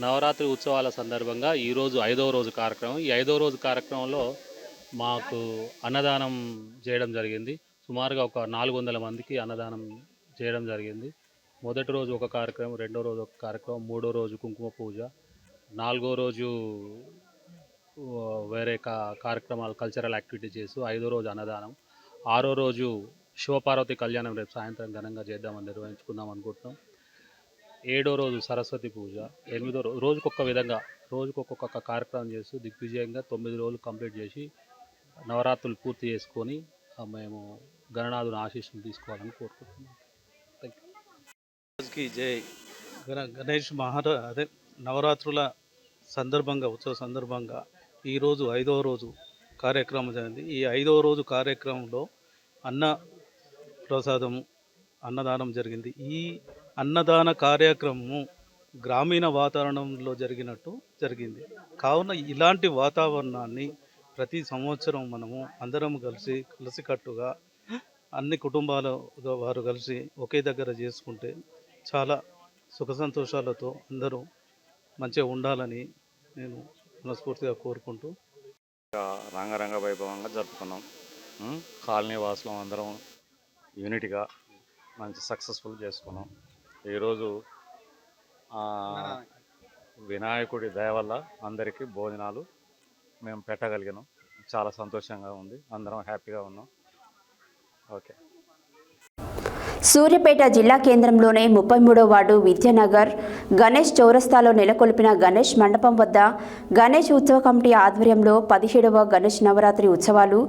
నవరాత్రి ఉత్సవాల సందర్భంగా ఈరోజు 5వ రోజు కార్యక్రమం. ఈ 5వ రోజు కార్యక్రమంలో మాకు అన్నదానం చేయడం జరిగింది. సుమారుగా ఒక 400 మందికి అన్నదానం చేయడం జరిగింది. మొదటి రోజు ఒక కార్యక్రమం, రెండో రోజు ఒక కార్యక్రమం, మూడో రోజు కుంకుమ పూజ, 4వ రోజు వేరే కార్యక్రమాలు కల్చరల్ యాక్టివిటీ చేస్తూ 5వ రోజు అన్నదానం, 6వ రోజు శివపార్వతి కళ్యాణం రేపు సాయంత్రం ఘనంగా చేద్దామని నిర్వహించుకుందాం అనుకుంటున్నాం. 7వ రోజు సరస్వతి పూజ, 8వ రోజు రోజుకొక విధంగా రోజుకొక కార్యక్రమం చేస్తూ దిగ్విజయంగా 9 రోజులు కంప్లీట్ చేసి నవరాత్రులు పూర్తి చేసుకొని మేము గణనాథుని ఆశీస్సులు తీసుకోవాలని కోరుకుంటున్నాం. జై గణేష్ అదే నవరాత్రుల సందర్భంగా ఉత్సవ సందర్భంగా ఈరోజు 5వ రోజు కార్యక్రమం జరిగింది. ఈ 5వ రోజు కార్యక్రమంలో అన్నదానం జరిగింది. ఈ అన్నదాన కార్యక్రమము గ్రామీణ వాతావరణంలో జరిగింది. కావున ఇలాంటి వాతావరణాన్ని ప్రతి సంవత్సరం మనము అందరం కలిసికట్టుగా అన్ని కుటుంబాల వారు కలిసి ఒకే దగ్గర చేసుకుంటే చాలా సుఖ సంతోషాలతో అందరూ మంచిగా ఉండాలని నేను మనస్ఫూర్తిగా కోరుకుంటూ రంగరంగ వైభవంగా జరుపుకున్నాం. కాలనీ వాసులం అందరం యూనిట్గా మంచి సక్సెస్ఫుల్ చేసుకున్నాం. ఈరోజు వినాయకుడి దయ వల్ల అందరికీ భోజనాలు మేము పెట్టగలిగినాం. చాలా సంతోషంగా ఉంది, అందరం హ్యాపీగా ఉన్నాం. ఓకే. సూర్యాపేట జిల్లా కేంద్రంలోని 33వ వార్డు విద్యానగర్ గణేష్ చౌరస్తాలో నెలకొల్పిన గణేష్ మండపం వద్ద గణేష్ ఉత్సవ కమిటీ ఆధ్వర్యంలో 17వ గణేష్ నవరాత్రి ఉత్సవాలు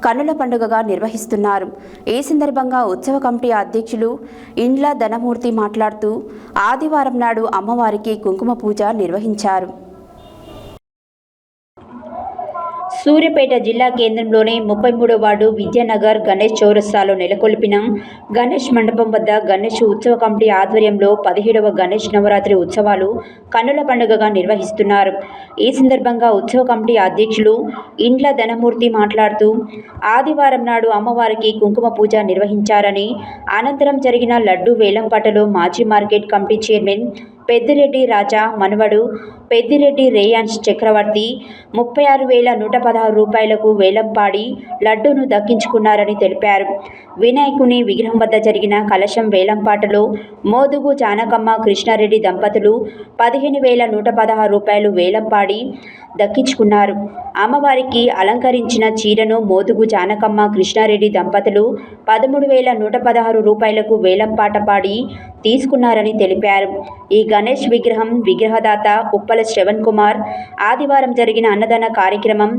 కన్నుల పండుగగా నిర్వహిస్తున్నారు. ఈ సందర్భంగా ఉత్సవ కమిటీ అధ్యక్షులు ఇండ్ల ధనమూర్తి మాట్లాడుతూ ఆదివారం నాడు అమ్మవారికి కుంకుమ పూజ నిర్వహించారు. సూర్యాపేట జిల్లా కేంద్రంలోని 33వ వార్డు విద్యానగర్ గణేష్ చౌరస్తాలో నెలకొల్పిన గణేష్ మండపం వద్ద గణేష్ ఉత్సవ కమిటీ ఆధ్వర్యంలో 17వ గణేష్ నవరాత్రి ఉత్సవాలు కన్నుల పండుగగా నిర్వహిస్తున్నారు. ఈ సందర్భంగా ఉత్సవ కమిటీ అధ్యక్షులు ఇండ్ల ధనమూర్తి మాట్లాడుతూ ఆదివారం నాడు అమ్మవారికి కుంకుమ పూజ నిర్వహించారని, అనంతరం జరిగిన లడ్డు వేలంపాటలో మాజీ మార్కెట్ కమిటీ చైర్మన్ పెద్దిరెడ్డి రాజా మనవడు పెద్దిరెడ్డి రేయాన్స్ చక్రవర్తి 36,116 రూపాయలకు వేలంపాడి లడ్డూను దక్కించుకున్నారని తెలిపారు. వినాయకుని విగ్రహం వద్ద జరిగిన కలశం వేలంపాటలో మోదుగు జానకమ్మ కృష్ణారెడ్డి దంపతులు 15,116 రూపాయలు వేలంపాడి దక్కించుకున్నారు. అమ్మవారికి అలంకరించిన చీరను మోదుగు జానకమ్మ కృష్ణారెడ్డి దంపతులు 13,116 రూపాయలకు వేలంపాట పాడి తీసుకున్నారని తెలిపారు. ఈ గణేష్ విగ్రహం విగ్రహదాత ఉప్పల శ్రవణ్ కుమార్ ఆదివారం జరిగిన అన్నదాన కార్యక్రమం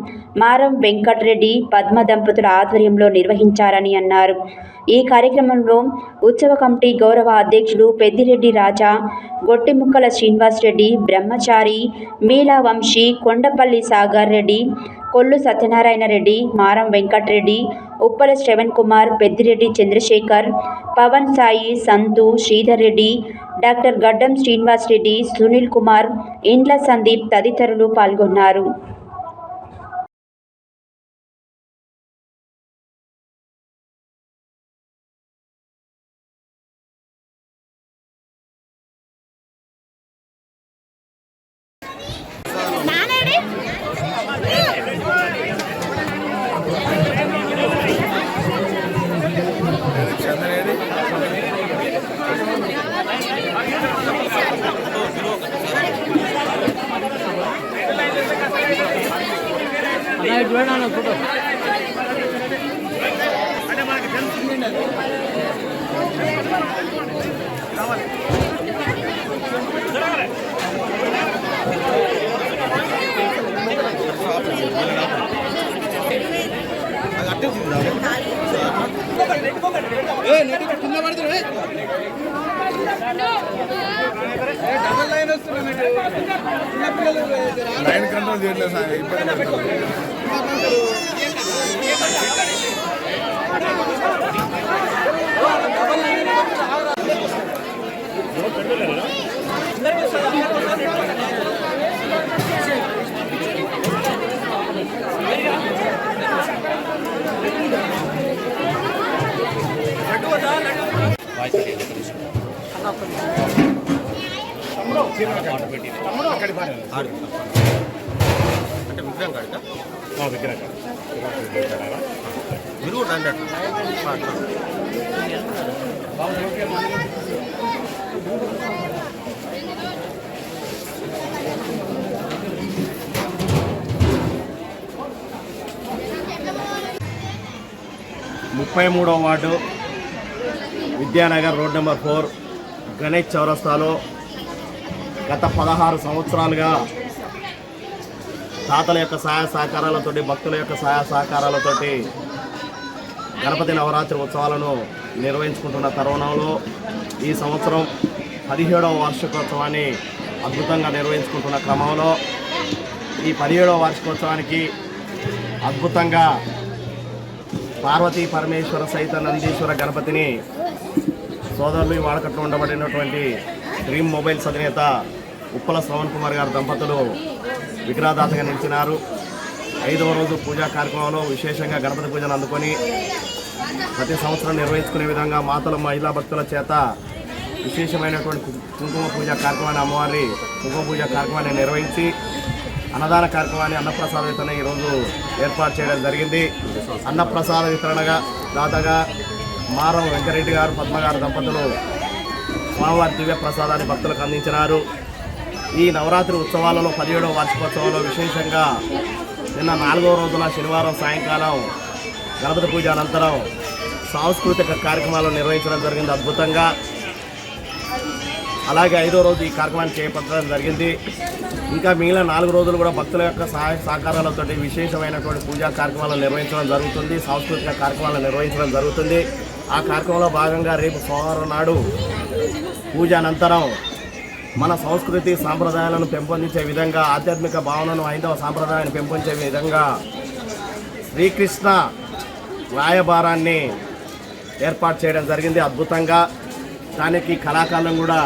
మారం వెంకట్రెడ్డి పద్మ దంపతుల ఆధ్వర్యంలో నిర్వహించారని అన్నారు. ఈ కార్యక్రమంలో ఉత్సవ కమిటీ గౌరవ అధ్యక్షులు పెద్దిరెడ్డి రాజా, గొట్టిముక్కల శ్రీనివాసరెడ్డి, బ్రహ్మచారి, మీలా వంశీ, కొండపల్లి సాగర్ రెడ్డి, కొల్లు సత్యనారాయణ రెడ్డి, మారం వెంకట్రెడ్డి, ఉప్పల శ్రవణ్ కుమార్, పెద్దిరెడ్డి చంద్రశేఖర్, పవన్ సాయి, సంతు, శ్రీధర్ రెడ్డి, డాక్టర్ గడ్డం శ్రీనివాసరెడ్డి, సునీల్ కుమార్, ఇండ్ల సందీప్ తదితరులు పాల్గొన్నారు. లైన్ కంట్రోల్ చేయట్లేదు సార్, అంటే విగ్రహం కాడికా విగ్రహం మీరు కూడా రండి ముప్పై 33వ ward Vidyanagar road number 4 Ganesh చౌరస్తాలో గత 16 సంవత్సరాలుగా తాతల యొక్క సహాయ సహకారాలతోటి, భక్తుల యొక్క సహాయ సహకారాలతోటి గణపతి నవరాత్రి ఉత్సవాలను నిర్వహించుకుంటున్న తరుణంలో ఈ సంవత్సరం 17వ వార్షికోత్సవాన్ని అద్భుతంగా నిర్వహించుకుంటున్న క్రమంలో ఈ 17వ వార్షికోత్సవానికి అద్భుతంగా పార్వతీ పరమేశ్వర సహిత నందీశ్వర గణపతిని సోదరులు వాడకట్లో ఉండబడినటువంటి డ్రీమ్ మొబైల్స్ అధినేత ఉప్పల శ్రవణ్ కుమార్ గారు దంపతులు విగ్రహదాతగా నిలిచినారు. 5వ రోజు పూజా కార్యక్రమంలో విశేషంగా గణపతి పూజను అందుకొని ప్రతి సంవత్సరం నిర్వహించుకునే విధంగా మాతల మహిళా భక్తుల చేత విశేషమైనటువంటి కుంకుమ పూజ కార్యక్రమాన్ని, అమ్మవారి కుంకుమ పూజ కార్యక్రమాన్ని నిర్వహించి అన్నదాన కార్యక్రమాన్ని అన్నప్రసాద వితరణ ఈరోజు ఏర్పాటు చేయడం జరిగింది. అన్నప్రసాద వితరణగా దాదాగా మారం వెంకరెడ్డి గారు, పద్మగారు దంపతులు స్వామివారి దివ్య ప్రసాదాన్ని భక్తులకు అందించినారు. ఈ నవరాత్రి ఉత్సవాలలో 17వ వార్షికోత్సవంలో విశేషంగా నిన్న 4వ రోజున శనివారం సాయంకాలం గణపతి పూజ అనంతరం సాంస్కృతిక కార్యక్రమాలు నిర్వహించడం జరిగింది అద్భుతంగా. అలాగే 5వ రోజు ఈ కార్యక్రమాన్ని చేపట్టడం జరిగింది. ఇంకా మిగిలిన 4 రోజులు కూడా భక్తుల యొక్క సహాయ సహకారాలతో విశేషమైనటువంటి పూజా కార్యక్రమాలు నిర్వహించడం జరుగుతుంది, సాంస్కృతిక కార్యక్రమాలు నిర్వహించడం జరుగుతుంది. ఆ కార్యక్రమంలో భాగంగా రేపు సోమవారం నాడు పూజ అనంతరం మన సంస్కృతి సాంప్రదాయాలను పెంపొందించే విధంగా, ఆధ్యాత్మిక భావనను హైందవ సాంప్రదాయాన్ని పెంపొందించే విధంగా శ్రీకృష్ణ రాయబారాన్ని ఏర్పాటు చేయడం జరిగింది అద్భుతంగా. దానికి కళాకారులను కూడా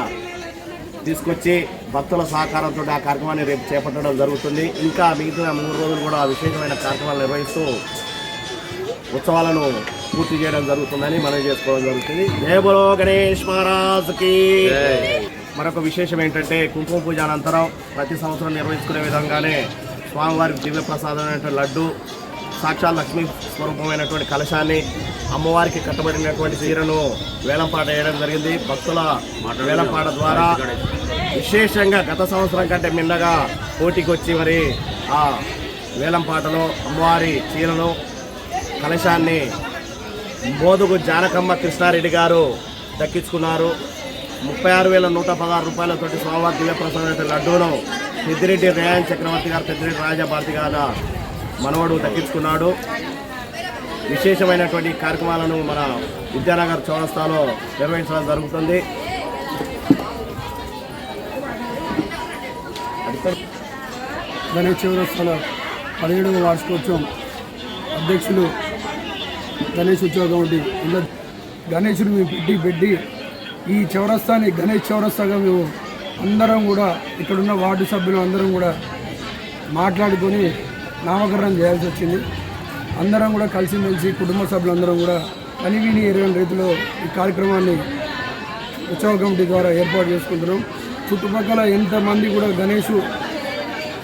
తీసుకొచ్చి భక్తుల సహకారంతో ఆ కార్యక్రమాన్ని రేపు చేపట్టడం జరుగుతుంది. ఇంకా మిగతా 3 రోజులు కూడా విశేషమైన కార్యక్రమాలు నిర్వహిస్తూ ఉత్సవాలను పూర్తి చేయడం జరుగుతుందని మనం చేసుకోవడం జరుగుతుంది. జై బోలో గణేష్ మహారాజ్కి. మరొక విశేషం ఏంటంటే కుంకుమ పూజ అనంతరం ప్రతి సంవత్సరం నిర్వహించుకునే విధంగానే స్వామివారికి దివ్య ప్రసాదమైనటువంటి లడ్డు, సాక్షాత్ లక్ష్మీ స్వరూపమైనటువంటి కలశాన్ని, అమ్మవారికి కట్టబడినటువంటి చీరను వేలంపాట వేయడం జరిగింది. భక్తుల వేలంపాట ద్వారా విశేషంగా గత సంవత్సరం కంటే మిన్నగా పోటీకి వచ్చి మరి ఆ వేలంపాటలో అమ్మవారి చీరను, కలశాన్ని మోదుగు జానకమ్మ కృష్ణారెడ్డి గారు దక్కించుకున్నారు. 36,116 రూపాయలతోటి స్వామివారి దివ్య ప్రసాదమైన లడ్డూను పెద్దిరెడ్డి రేయాన్ చక్రవర్తి గారు, పెద్దిరెడ్డి రాజాభారతి గారు మనవడు దక్కించుకున్నాడు. విశేషమైనటువంటి కార్యక్రమాలను మన విద్యానగర్ చౌరస్తాలో నిర్వహించడం జరుగుతుంది. గణేష్ చౌరస్తాలో 17వ వార్షికోత్సవం అధ్యక్షులు గణేష్ ఉత్సవ కమిటీ ఇలా గణేశుడు మేము పెట్టి ఈ చౌరస్తాని గణేష్ చౌరస్తాగా మేము అందరం కూడా ఇక్కడున్న వార్డు సభ్యులు అందరం కూడా మాట్లాడుకొని నామకరణం చేయాల్సి వచ్చింది. అందరం కూడా కలిసిమెలిసి కుటుంబ సభ్యులందరం కూడా కనివిని ఎరగని రీతిలో ఈ కార్యక్రమాన్ని ఉత్సవ కమిటీ ద్వారా ఏర్పాటు చేసుకుంటున్నాం. చుట్టుపక్కల ఎంతమంది కూడా గణేషు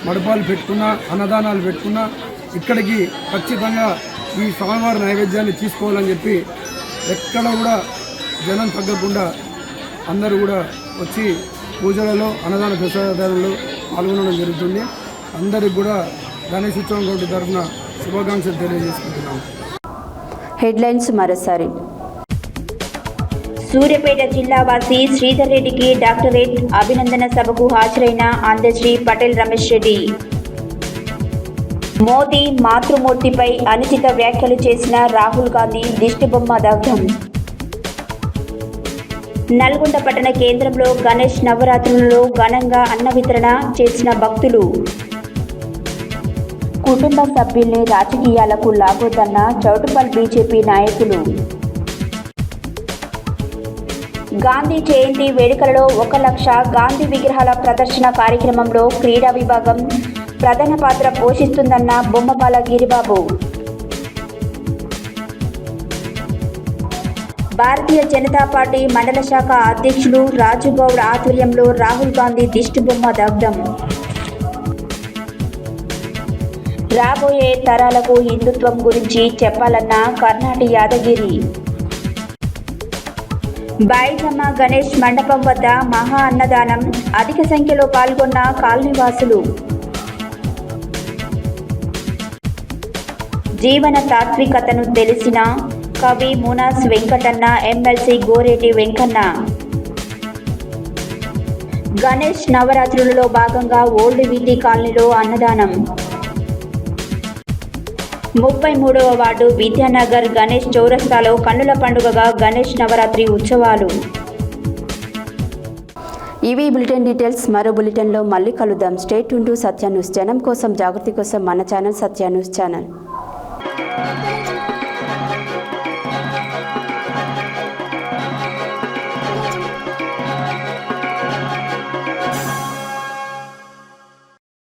మడపాలు పెట్టుకున్నా, అన్నదానాలు పెట్టుకున్నా ఇక్కడికి ఖచ్చితంగా ఈ స్వామివారి నైవేద్యాన్ని తీసుకోవాలని చెప్పి ఎక్కడ కూడా జనం తగ్గకుండా అందరూ కూడా వచ్చి పూజలలో, అన్నదాన ప్రసాదాలలో పాల్గొనడం జరుగుతుంది. అందరికి కూడా గణేష్ ఉత్సవం కమిటీ తరఫున శుభాకాంక్షలు తెలియజేసుకుంటున్నాం. హెడ్లైన్స్ మరోసారి. సూర్యాపేట జిల్లా వాసి శ్రీధర్ రెడ్డికి డాక్టరేట్ అభినందన సభకు హాజరైన అందశ్రీ పటేల్ రమేష్ రెడ్డి. మోదీ మాతృమూర్తిపై అనుచిత వ్యాఖ్యలు చేసిన రాహుల్ గాంధీ దిష్టిబొమ్మ దగ్ధం. నల్గొండ పట్టణ కేంద్రంలో గణేష్ నవరాత్రులలో ఘనంగా అన్న వితరణ చేసిన భక్తులు. కుటుంబ సభ్యుల్ని రాజకీయాలకు లాగొద్దన్న చౌటుపల్ బీజేపీ నాయకులు. గాంధీ జయంతి వేడుకలలో 1 లక్ష గాంధీ విగ్రహాల ప్రదర్శన కార్యక్రమంలో క్రీడా విభాగం ప్రధాన పాత్ర పోషిస్తుందన్న బొమ్మపాల గిరిబాబు. భారతీయ జనతా పార్టీ మండల శాఖ అధ్యక్షులు రాజుగౌడ్ ఆధ్వర్యంలో రాహుల్ గాంధీ దిష్టిబొమ్మ దగ్ధం. రాబోయే తరాలకు హిందుత్వం గురించి చెప్పాలన్న కర్ణాటి యాదగిరి. బాయిజమ్మ గణేష్ మండపం వద్ద మహా అన్నదానం, అధిక సంఖ్యలో పాల్గొన్న కాలనీవాసులు. జీవన తాత్వికతను తెలిసిన కవి మునాస్ వెంకటన్న, ఎమ్మెల్సీ గోరేటి వెంకన్న. గణేష్ నవరాత్రులలో భాగంగా ఓల్డ్ వీటి కాలనీలో అన్నదానం. 33వ వార్డు విద్యానగర్ గణేష్ చౌరస్తాలో కన్నుల పండుగగా గణేష్ నవరాత్రి ఉత్సవాలు. ఇవి బులెటిన్ డీటెయిల్స్. మరో బులెటిన్లో మళ్ళీ కలుద్దాం. Stay tune to Satya news. జనం కోసం, జాగృతి కోసం మన ఛానల్ సత్య న్యూస్ ఛానల్.